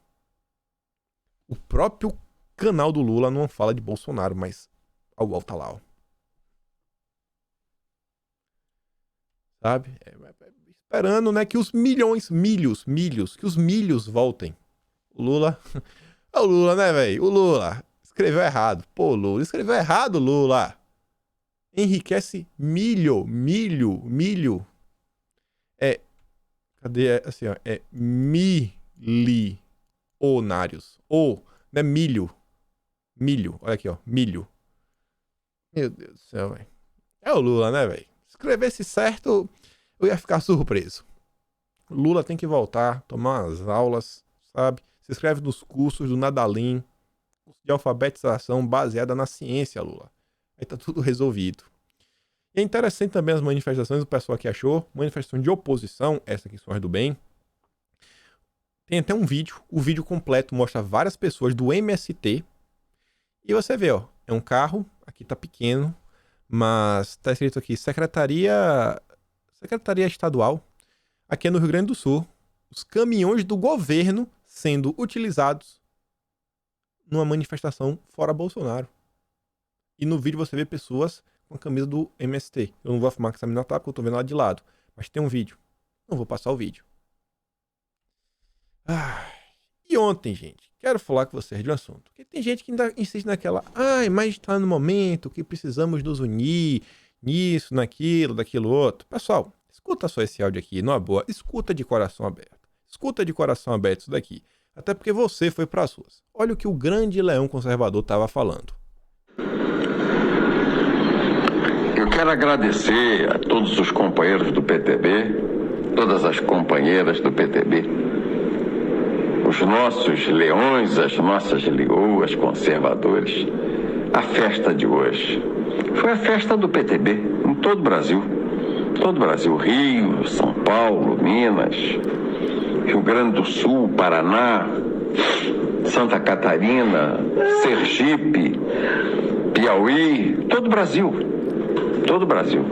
O próprio canal do Lula não fala de Bolsonaro, mas a UOL tá lá, ó. Sabe? Esperando, né, que os que os milhos voltem. O Lula... É o Lula, né, velho? O Lula escreveu errado. Pô, Lula, escreveu errado, Lula. Enriquece milho. É, cadê? Assim, ó, é milionários. Ou, né, milho. Olha aqui, ó, milho. Meu Deus do céu, velho. É o Lula, né, velho? Se escrevesse certo, eu ia ficar surpreso. Lula tem que voltar, tomar umas aulas, sabe? Se inscreve nos cursos do Nadalim, curso de alfabetização baseada na ciência, Lula. Aí tá tudo resolvido. E é interessante também as manifestações, o pessoal aqui achou, manifestação de oposição, essa aqui são as do bem. Tem até um vídeo, o vídeo completo mostra várias pessoas do MST. E você vê, ó, é um carro, aqui tá pequeno, mas tá escrito aqui, Secretaria Estadual, aqui é no Rio Grande do Sul, os caminhões do governo sendo utilizados numa manifestação fora Bolsonaro. E no vídeo você vê pessoas com a camisa do MST. Eu não vou afirmar que essa menina tá, porque eu tô vendo ela de lado. Mas tem um vídeo. Não vou passar o vídeo. E ontem, gente, quero falar com vocês de um assunto. Porque tem gente que ainda insiste naquela, mas tá no momento que precisamos nos unir, nisso, naquilo, daquilo outro. Pessoal, escuta só esse áudio aqui, numa boa. Escuta de coração aberto. Escuta de coração aberto isso daqui. Até porque você foi pras ruas. Olha o que o grande leão conservador tava falando. Eu quero agradecer a todos os companheiros do PTB, todas as companheiras do PTB, os nossos leões, as nossas leoas conservadores. A festa de hoje foi a festa do PTB em todo o Brasil. Todo o Brasil, Rio, São Paulo, Minas, Rio Grande do Sul, Paraná, Santa Catarina, Sergipe, Piauí, todo o Brasil. Todo o Brasil.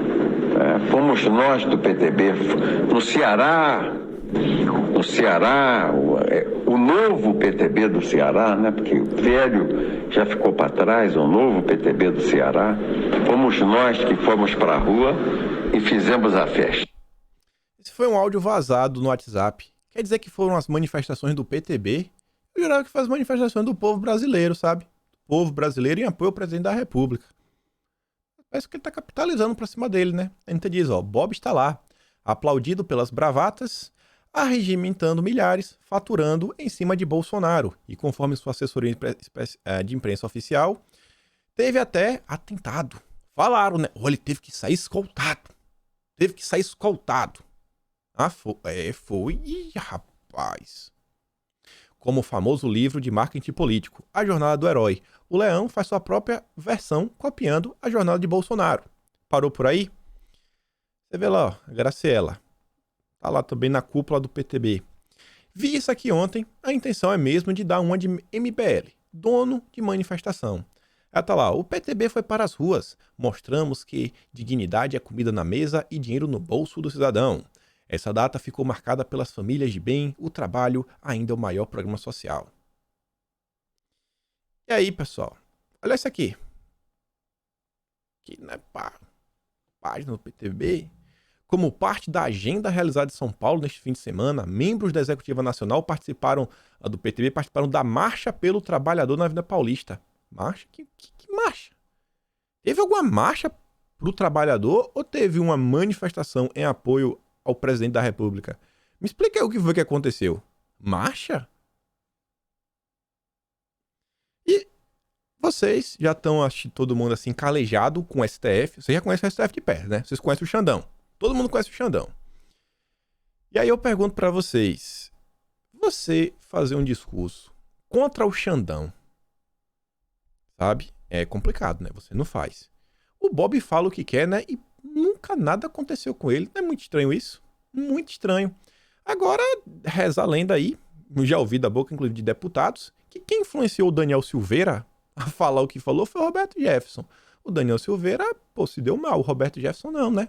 Fomos nós do PTB no Ceará, o novo PTB do Ceará, né? Porque o velho já ficou para trás, o novo PTB do Ceará. Fomos nós que fomos para a rua e fizemos a festa. Esse foi um áudio vazado no WhatsApp. Quer dizer que foram as manifestações do PTB? Eu jurava que foi as manifestações do povo brasileiro, sabe? O povo brasileiro em apoio ao presidente da República. Parece que ele tá capitalizando pra cima dele, né? A gente diz, ó, Bob está lá, aplaudido pelas bravatas, arregimentando milhares, faturando em cima de Bolsonaro. E conforme sua assessoria de imprensa oficial, teve até atentado. Falaram, né? Olha, ele teve que sair escoltado. Foi. Ih, rapaz. Como o famoso livro de marketing político, A Jornada do Herói. O Leão faz sua própria versão copiando a jornada de Bolsonaro. Parou por aí? Você vê lá, ó, a Graciela. Tá lá também na cúpula do PTB. Vi isso aqui ontem, a intenção é mesmo de dar uma de MBL, dono de manifestação. Ela tá lá, o PTB foi para as ruas. Mostramos que dignidade é comida na mesa e dinheiro no bolso do cidadão. Essa data ficou marcada pelas famílias de bem, o trabalho ainda é o maior programa social. E aí, pessoal? Olha isso aqui. Aqui na página do PTB. Como parte da agenda realizada em São Paulo neste fim de semana, membros da Executiva Nacional do PTB participaram da Marcha pelo Trabalhador na Avenida Paulista. Marcha? Que marcha? Teve alguma marcha pro trabalhador ou teve uma manifestação em apoio ao presidente da República? Me explica aí o que foi que aconteceu. Marcha? E vocês já estão, acho que todo mundo assim, calejado com o STF. Você já conhece o STF de perto, né? Vocês conhecem o Xandão. Todo mundo conhece o Xandão. E aí eu pergunto pra vocês. você fazer um discurso contra o Xandão, sabe? É complicado, né? Você não faz. O Bob fala o que quer, né? E nunca nada aconteceu com ele. Não é muito estranho isso? Muito estranho. Agora, reza a lenda aí, já ouvi da boca, inclusive, de deputados, que quem influenciou o Daniel Silveira a falar o que falou foi o Roberto Jefferson. O Daniel Silveira, pô, se deu mal. O Roberto Jefferson não, né?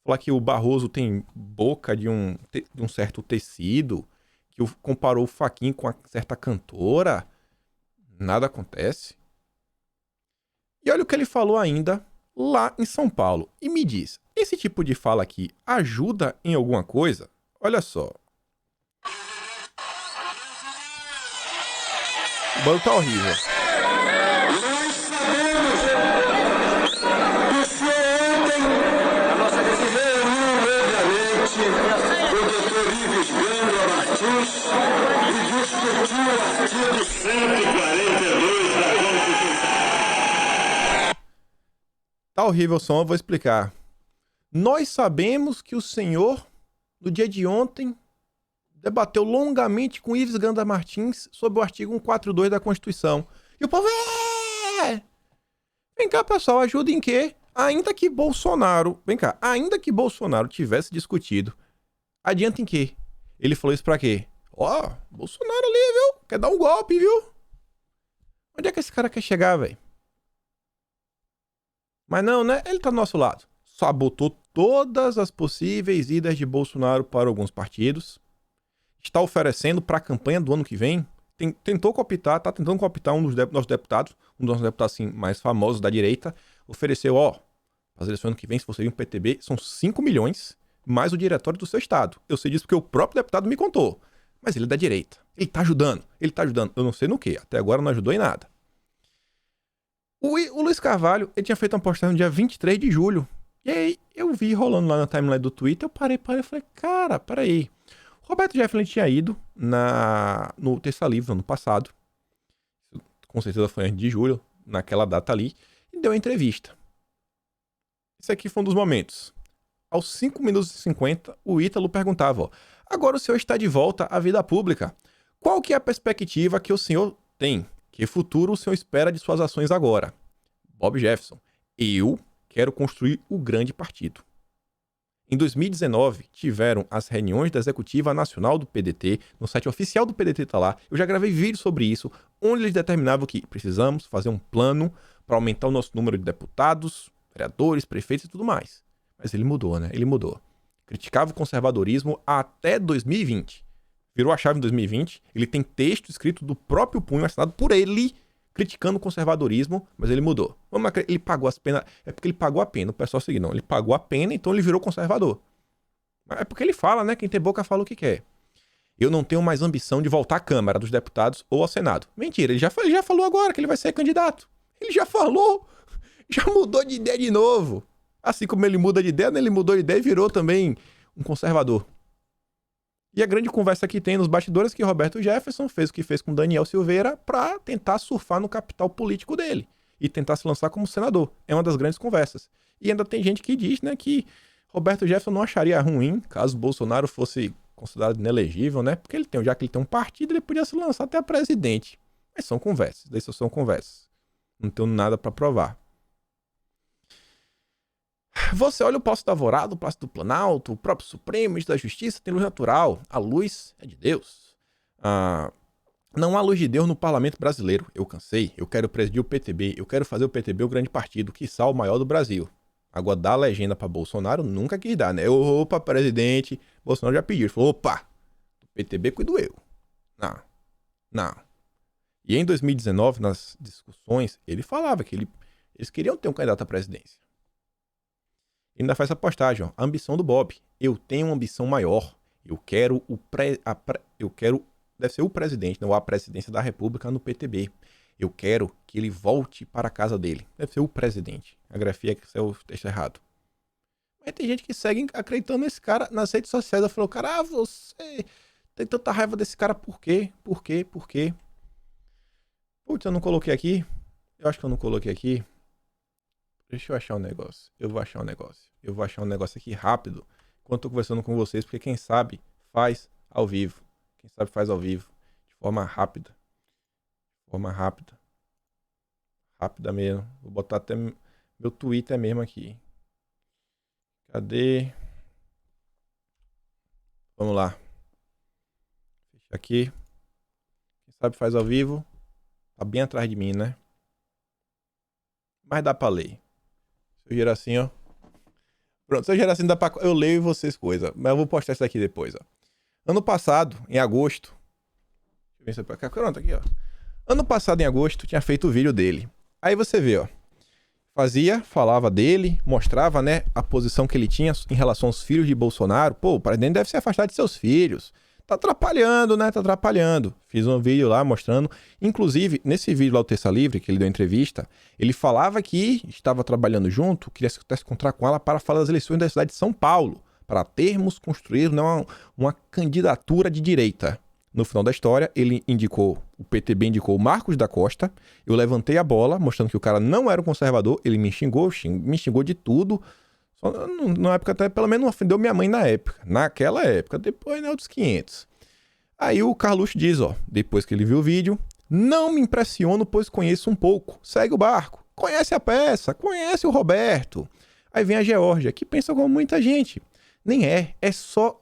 Falar que o Barroso tem boca de um certo tecido, que comparou o Faquin com uma certa cantora. Nada acontece. E olha o que ele falou ainda lá em São Paulo. E me diz, esse tipo de fala aqui ajuda em alguma coisa? Olha só. O banco tá horrível. Tá horrível o som, eu vou explicar. Nós sabemos que o senhor, no dia de ontem, debateu longamente com Ives Ganda Martins sobre o artigo 142 da Constituição. E o povo... Vem cá, pessoal, ajuda em quê? Ainda que Bolsonaro... Vem cá, ainda que Bolsonaro tivesse discutido, adianta em quê? Ele falou isso pra quê? Ó, Bolsonaro ali, viu? Quer dar um golpe, viu? Onde é que esse cara quer chegar, velho? Mas não, né? Ele tá do nosso lado. Sabotou todas as possíveis idas de Bolsonaro para alguns partidos. Está oferecendo para a campanha do ano que vem. Tentou cooptar, tá tentando cooptar um dos nossos deputados, um dos nossos deputados assim, mais famosos da direita. Ofereceu, ó, as eleições do ano que vem, se você vir um PTB, são 5 milhões mais o diretório do seu estado. Eu sei disso porque o próprio deputado me contou. Mas ele é da direita. Ele tá ajudando. Eu não sei no que. Até agora não ajudou em nada. O Luiz Carvalho, ele tinha feito uma postagem no dia 23 de julho. E aí, eu vi rolando lá na timeline do Twitter, eu parei e falei, cara, peraí. O Roberto Jefferson tinha ido no Terça Livre, ano passado. Com certeza foi antes de julho, naquela data ali. E deu uma entrevista. Esse aqui foi um dos momentos. Aos 5 minutos e 50, o Ítalo perguntava, ó, agora o senhor está de volta à vida pública. Qual que é a perspectiva que o senhor tem? Que futuro o senhor espera de suas ações agora? Bob Jefferson. Eu quero construir o grande partido. Em 2019, tiveram as reuniões da Executiva Nacional do PDT, no site oficial do PDT tá lá, eu já gravei vídeo sobre isso, onde eles determinavam que precisamos fazer um plano para aumentar o nosso número de deputados, vereadores, prefeitos e tudo mais. Mas ele mudou, né? Ele mudou. Criticava o conservadorismo até 2020. Virou a chave em 2020, ele tem texto escrito do próprio punho, assinado por ele, criticando o conservadorismo, mas ele mudou. Ele pagou as penas, é porque ele pagou a pena, o pessoal seguiu, não, ele pagou a pena, então ele virou conservador. É porque ele fala, né, quem tem boca fala o que quer. Eu não tenho mais ambição de voltar à Câmara dos Deputados ou ao Senado. Mentira, ele já falou agora que ele vai ser candidato. Ele já falou, já mudou de ideia de novo. Assim como ele muda de ideia, né, ele mudou de ideia e virou também um conservador. E a grande conversa que tem nos bastidores é que Roberto Jefferson fez o que fez com Daniel Silveira para tentar surfar no capital político dele e tentar se lançar como senador. É uma das grandes conversas. E ainda tem gente que diz, né, que Roberto Jefferson não acharia ruim caso Bolsonaro fosse considerado inelegível, né? Porque já que ele tem um partido, ele podia se lançar até a presidente. Mas são conversas, daí só são conversas. Não tenho nada para provar. Você olha o Palácio do Alvorada, o Palácio do Planalto, o próprio Supremo, o Ministro da Justiça, tem luz natural. A luz é de Deus. Não há luz de Deus no parlamento brasileiro. Eu cansei. Eu quero presidir o PTB. Eu quero fazer o PTB o grande partido, quiçá o maior do Brasil. Agora, dar legenda pra Bolsonaro, nunca quis dar, né? Opa, presidente. Bolsonaro já pediu. Ele falou, opa, do PTB cuido eu. Não. E em 2019, nas discussões, ele falava que eles queriam ter um candidato à presidência. Ele ainda faz essa postagem, ó. A ambição do Bob. Eu tenho uma ambição maior. Eu quero deve ser o presidente, não a presidência da República no PTB. Eu quero que ele volte para a casa dele. Deve ser o presidente. A grafia que saiu o texto errado. Mas tem gente que segue acreditando nesse cara nas redes sociais. Eu falo, cara, você tem tanta raiva desse cara por quê? Por quê? Putz, eu não coloquei aqui. Eu acho que eu não coloquei aqui. Deixa eu achar um negócio. Eu vou achar um negócio aqui rápido. Enquanto eu tô conversando com vocês, porque quem sabe faz ao vivo. Quem sabe faz ao vivo. De forma rápida. Rápida mesmo. Vou botar até meu Twitter mesmo aqui. Cadê? Vamos lá. Fecha aqui. Quem sabe faz ao vivo. Tá bem atrás de mim, né? Mas dá pra ler. Se eu girar assim, ó. Pronto, se eu girar assim, dá pra... eu leio e vocês coisa. Mas eu vou postar isso aqui depois, ó. Ano passado, em agosto... Deixa eu ver se é pra cá. Pronto, aqui, ó. Ano passado, em agosto, tinha feito o vídeo dele. Aí você vê, ó. Falava dele, mostrava, né, a posição que ele tinha em relação aos filhos de Bolsonaro. Pô, o presidente deve se afastar de seus filhos. Tá atrapalhando, né? Tá atrapalhando. Fiz um vídeo lá mostrando. Inclusive, nesse vídeo lá, o Terça Livre, que ele deu entrevista, ele falava que estava trabalhando junto, queria se encontrar com ela para falar das eleições da cidade de São Paulo, para termos construído, né, uma candidatura de direita. No final da história, o PTB indicou o Marcos da Costa. Eu levantei a bola, mostrando que o cara não era um conservador. Ele me xingou de tudo. Só na época, até pelo menos não ofendeu minha mãe naquela época. Depois, né, outros 500. Aí o Carluxo diz, ó, depois que ele viu o vídeo, não me impressiono, pois conheço um pouco. Segue o barco. Conhece a peça, conhece o Roberto. Aí vem a Geórgia, que pensa como muita gente. Nem é só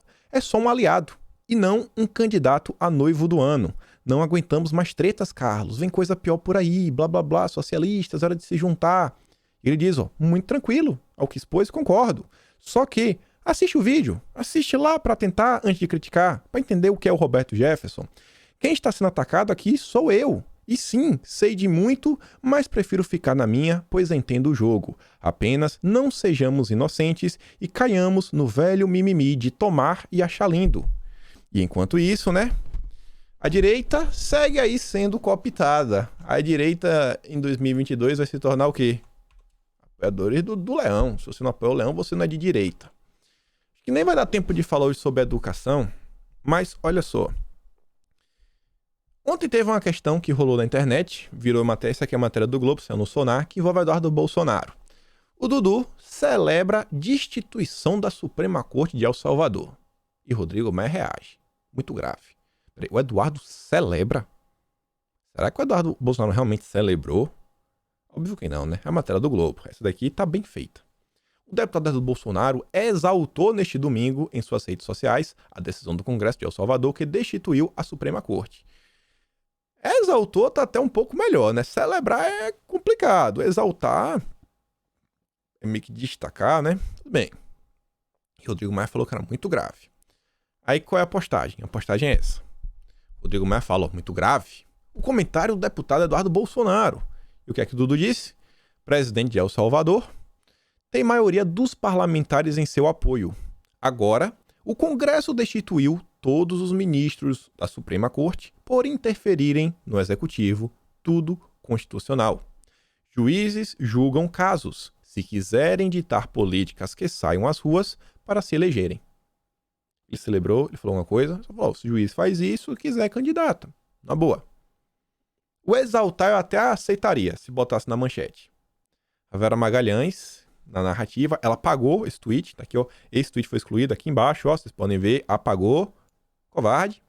um aliado. E não um candidato a noivo do ano. Não aguentamos mais tretas, Carlos. Vem coisa pior por aí, blá blá blá, socialistas, hora de se juntar. Ele diz, ó, muito tranquilo. Ao que expôs, concordo. Só que, assiste o vídeo. Assiste lá pra tentar, antes de criticar, pra entender o que é o Roberto Jefferson. Quem está sendo atacado aqui sou eu. E sim, sei de muito, mas prefiro ficar na minha, pois entendo o jogo. Apenas não sejamos inocentes e caiamos no velho mimimi de tomar e achar lindo. E enquanto isso, né, a direita segue aí sendo cooptada. A direita em 2022 vai se tornar o quê? Apoiadores do Leão. Se você não apoia o Leão, você não é de direita. Acho que nem vai dar tempo de falar hoje sobre educação, mas olha só. Ontem teve uma questão que rolou na internet, virou matéria, essa aqui é a matéria do Globo, saiu no Sonar, que envolve Eduardo Bolsonaro. O Dudu celebra destituição da Suprema Corte de El Salvador. E Rodrigo Maia reage. Muito grave. Peraí, o Eduardo celebra? Será que o Eduardo Bolsonaro realmente celebrou? Óbvio que não, né? É a matéria do Globo. Essa daqui tá bem feita. O deputado Eduardo Bolsonaro exaltou neste domingo, em suas redes sociais, a decisão do Congresso de El Salvador que destituiu a Suprema Corte. Exaltou tá até um pouco melhor, né? Celebrar é complicado. Exaltar é meio que destacar, né? Tudo bem. E Rodrigo Maia falou que era muito grave. Aí qual é a postagem? A postagem é essa. Rodrigo Maia fala, muito grave. O comentário do deputado Eduardo Bolsonaro. E o que é que o Dudu disse? Presidente de El Salvador tem maioria dos parlamentares em seu apoio. Agora, o Congresso destituiu todos os ministros da Suprema Corte por interferirem no Executivo, tudo constitucional. Juízes julgam casos, se quiserem ditar políticas que saiam às ruas para se elegerem. Ele celebrou, ele falou uma coisa, só falou, se o juiz faz isso, quiser candidato. Na boa. O exaltar eu até aceitaria, se botasse na manchete. A Vera Magalhães, na narrativa, ela apagou esse tweet, tá aqui, ó. Esse tweet foi excluído aqui embaixo, ó, vocês podem ver, apagou. Covarde.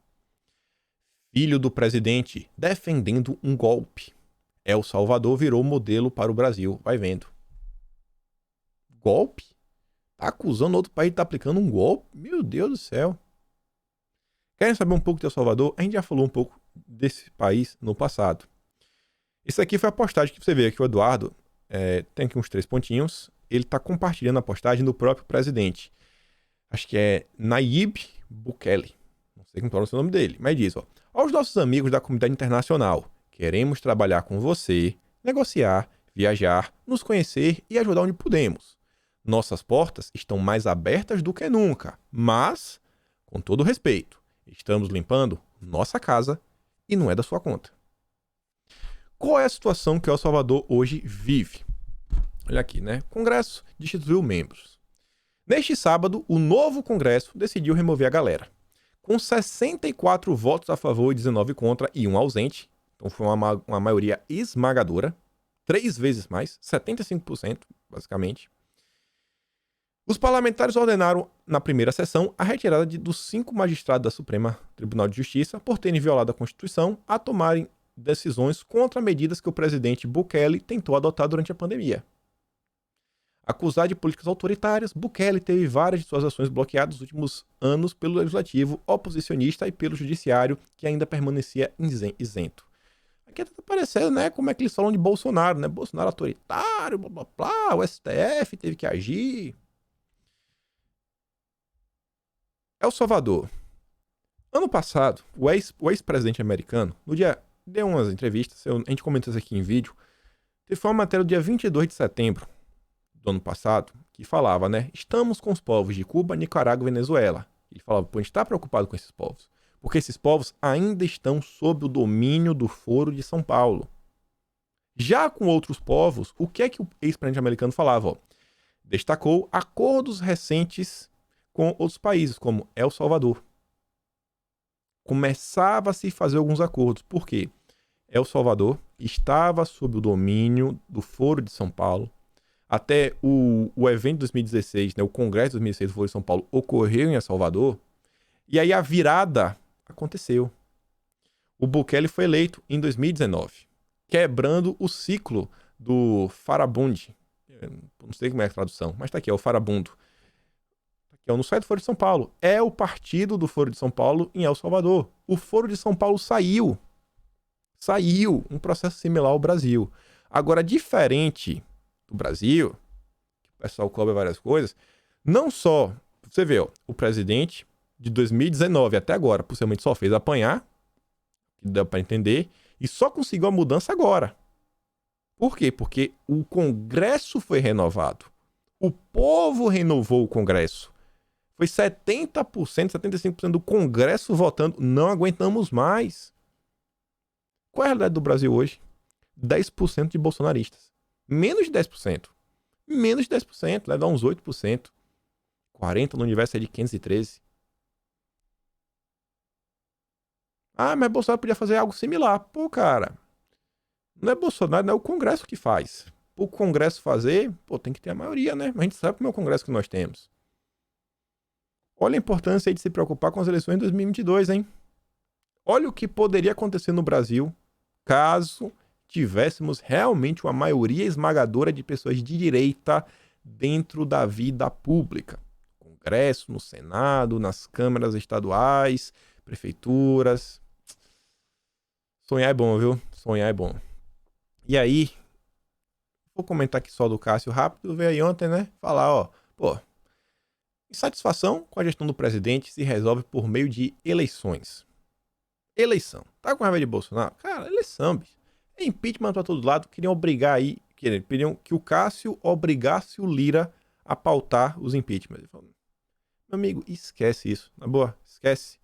Filho do presidente defendendo um golpe. El Salvador virou modelo para o Brasil. Vai vendo. Golpe? Tá acusando outro país de estar aplicando um golpe? Meu Deus do céu. Querem saber um pouco de El Salvador? A gente já falou um pouco desse país no passado. Isso aqui foi a postagem que você vê aqui. O Eduardo tem aqui uns 3 pontinhos. Ele tá compartilhando a postagem do próprio presidente. Acho que é Nayib Bukele. Não sei como pronuncia o nome dele. Mas diz, ó. Aos nossos amigos da comunidade internacional. Queremos trabalhar com você, negociar, viajar, nos conhecer e ajudar onde podemos. Nossas portas estão mais abertas do que nunca, mas, com todo respeito, estamos limpando nossa casa e não é da sua conta. Qual é a situação que El Salvador hoje vive? Olha aqui, né? Congresso destituiu membros. Neste sábado, o novo Congresso decidiu remover a galera. Com 64 votos a favor e 19 contra e 1 ausente, então foi uma maioria esmagadora, 3 vezes mais, 75%, basicamente. Os parlamentares ordenaram, na primeira sessão, a retirada dos 5 magistrados da Suprema Tribunal de Justiça por terem violado a Constituição a tomarem decisões contra medidas que o presidente Bukele tentou adotar durante a pandemia. Acusado de políticas autoritárias, Bukele teve várias de suas ações bloqueadas nos últimos anos pelo legislativo oposicionista e pelo judiciário, que ainda permanecia isento. Aqui tá parecendo, né, como é que eles falam de Bolsonaro, né? Bolsonaro autoritário, blá blá blá, o STF teve que agir. El Salvador. Ano passado, o ex-presidente americano, deu umas entrevistas, a gente comentou isso aqui em vídeo, teve uma matéria do dia 22 de setembro do ano passado, que falava, né, estamos com os povos de Cuba, Nicarágua e Venezuela. Ele falava, pô, a gente está preocupado com esses povos, porque esses povos ainda estão sob o domínio do Foro de São Paulo. Já com outros povos, o que é que o ex-presidente americano falava? Ó, destacou acordos recentes com outros países, como El Salvador. Começava a se fazer alguns acordos. Por quê? El Salvador estava sob o domínio do Foro de São Paulo. Até o evento de 2016, né, o Congresso de 2016 do Foro de São Paulo, ocorreu em El Salvador. E aí a virada aconteceu. O Bukele foi eleito em 2019, quebrando o ciclo do Farabundo. Não sei como é a tradução, mas tá aqui, é o Farabundo. Que é no site do Foro de São Paulo. É o partido do Foro de São Paulo em El Salvador. O Foro de São Paulo saiu. Saiu. Um processo similar ao Brasil. Agora, diferente do Brasil, que o pessoal cobra várias coisas, não só, você vê, ó, o presidente de 2019 até agora, possivelmente só fez apanhar, que dá para entender, e só conseguiu a mudança agora. Por quê? Porque o Congresso foi renovado. O povo renovou o Congresso. Foi 70%, 75% do Congresso votando. Não aguentamos mais. Qual é a realidade do Brasil hoje? 10% de bolsonaristas. Menos de 10%. Menos de 10%. Vai dar uns 8%. 40% no universo é de 513. Ah, mas Bolsonaro podia fazer algo similar. Pô, cara. Não é Bolsonaro, não é o Congresso que faz. O Congresso fazer, pô, tem que ter a maioria, né? Mas a gente sabe como é o Congresso que nós temos. Olha a importância aí de se preocupar com as eleições de 2022, hein? Olha o que poderia acontecer no Brasil caso tivéssemos realmente uma maioria esmagadora de pessoas de direita dentro da vida pública. No Congresso, no Senado, nas câmaras estaduais, prefeituras. Sonhar é bom, viu? Sonhar é bom. E aí, vou comentar aqui só do Cássio rápido. Veio aí ontem, né? Falar, ó, pô, insatisfação com a gestão do presidente se resolve por meio de eleições. Eleição. Tá com raiva de Bolsonaro? Cara, eleição, bicho. É impeachment pra todo lado. Queriam obrigar aí, queriam que o Cássio obrigasse o Lira a pautar os impeachments. Ele falou, meu amigo, esquece isso. Na boa, esquece.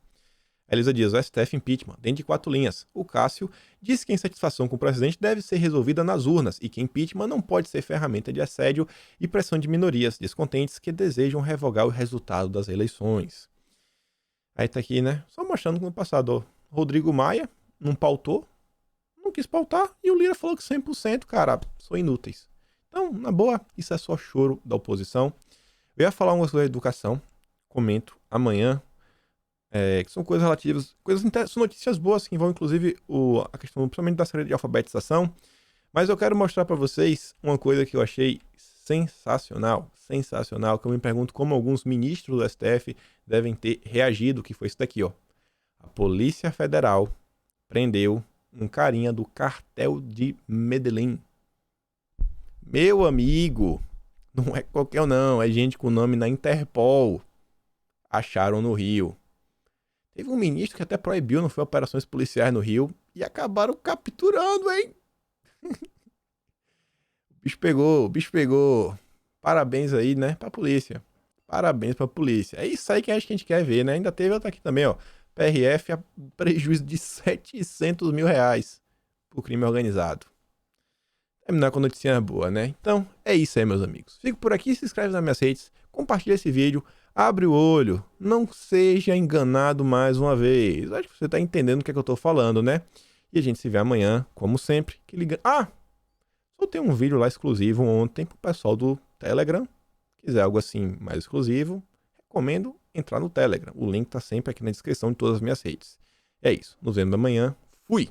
A Elisa diz, o STF impeachment, dentro de 4 linhas. O Cássio disse que a insatisfação com o presidente deve ser resolvida nas urnas e que impeachment não pode ser ferramenta de assédio e pressão de minorias descontentes que desejam revogar o resultado das eleições. Aí tá aqui, né? Só mostrando que no passado, ó, Rodrigo Maia não pautou, não quis pautar, e o Lira falou que 100%, cara, são inúteis. Então, na boa, isso é só choro da oposição. Eu ia falar umas coisas de educação, comento amanhã, que são coisas relativas, são notícias boas que envolvem inclusive a questão principalmente da série de alfabetização, mas eu quero mostrar para vocês uma coisa que eu achei sensacional, que eu me pergunto como alguns ministros do STF devem ter reagido, que foi isso daqui, ó. A Polícia Federal prendeu um carinha do cartel de Medellín. Meu amigo, não é qualquer não, é gente com nome na Interpol. Acharam no Rio. Teve um ministro que até proibiu, não foi, operações policiais no Rio, e acabaram capturando, hein? O bicho pegou. Parabéns aí, né, pra polícia. Parabéns pra polícia. É isso aí que a gente quer ver, né? Ainda teve outra aqui também, ó. PRF a prejuízo de R$700 mil por crime organizado. Terminar com notícia boa, né? Então, é isso aí, meus amigos. Fico por aqui, se inscreve nas minhas redes, compartilha esse vídeo, abre o olho, não seja enganado mais uma vez. Acho que você tá entendendo o que é que eu tô falando, né? E a gente se vê amanhã, como sempre. Soltei um vídeo lá exclusivo ontem pro pessoal do Telegram. Quiser algo assim mais exclusivo, recomendo entrar no Telegram. O link tá sempre aqui na descrição de todas as minhas redes. É isso. Nos vemos amanhã. Fui!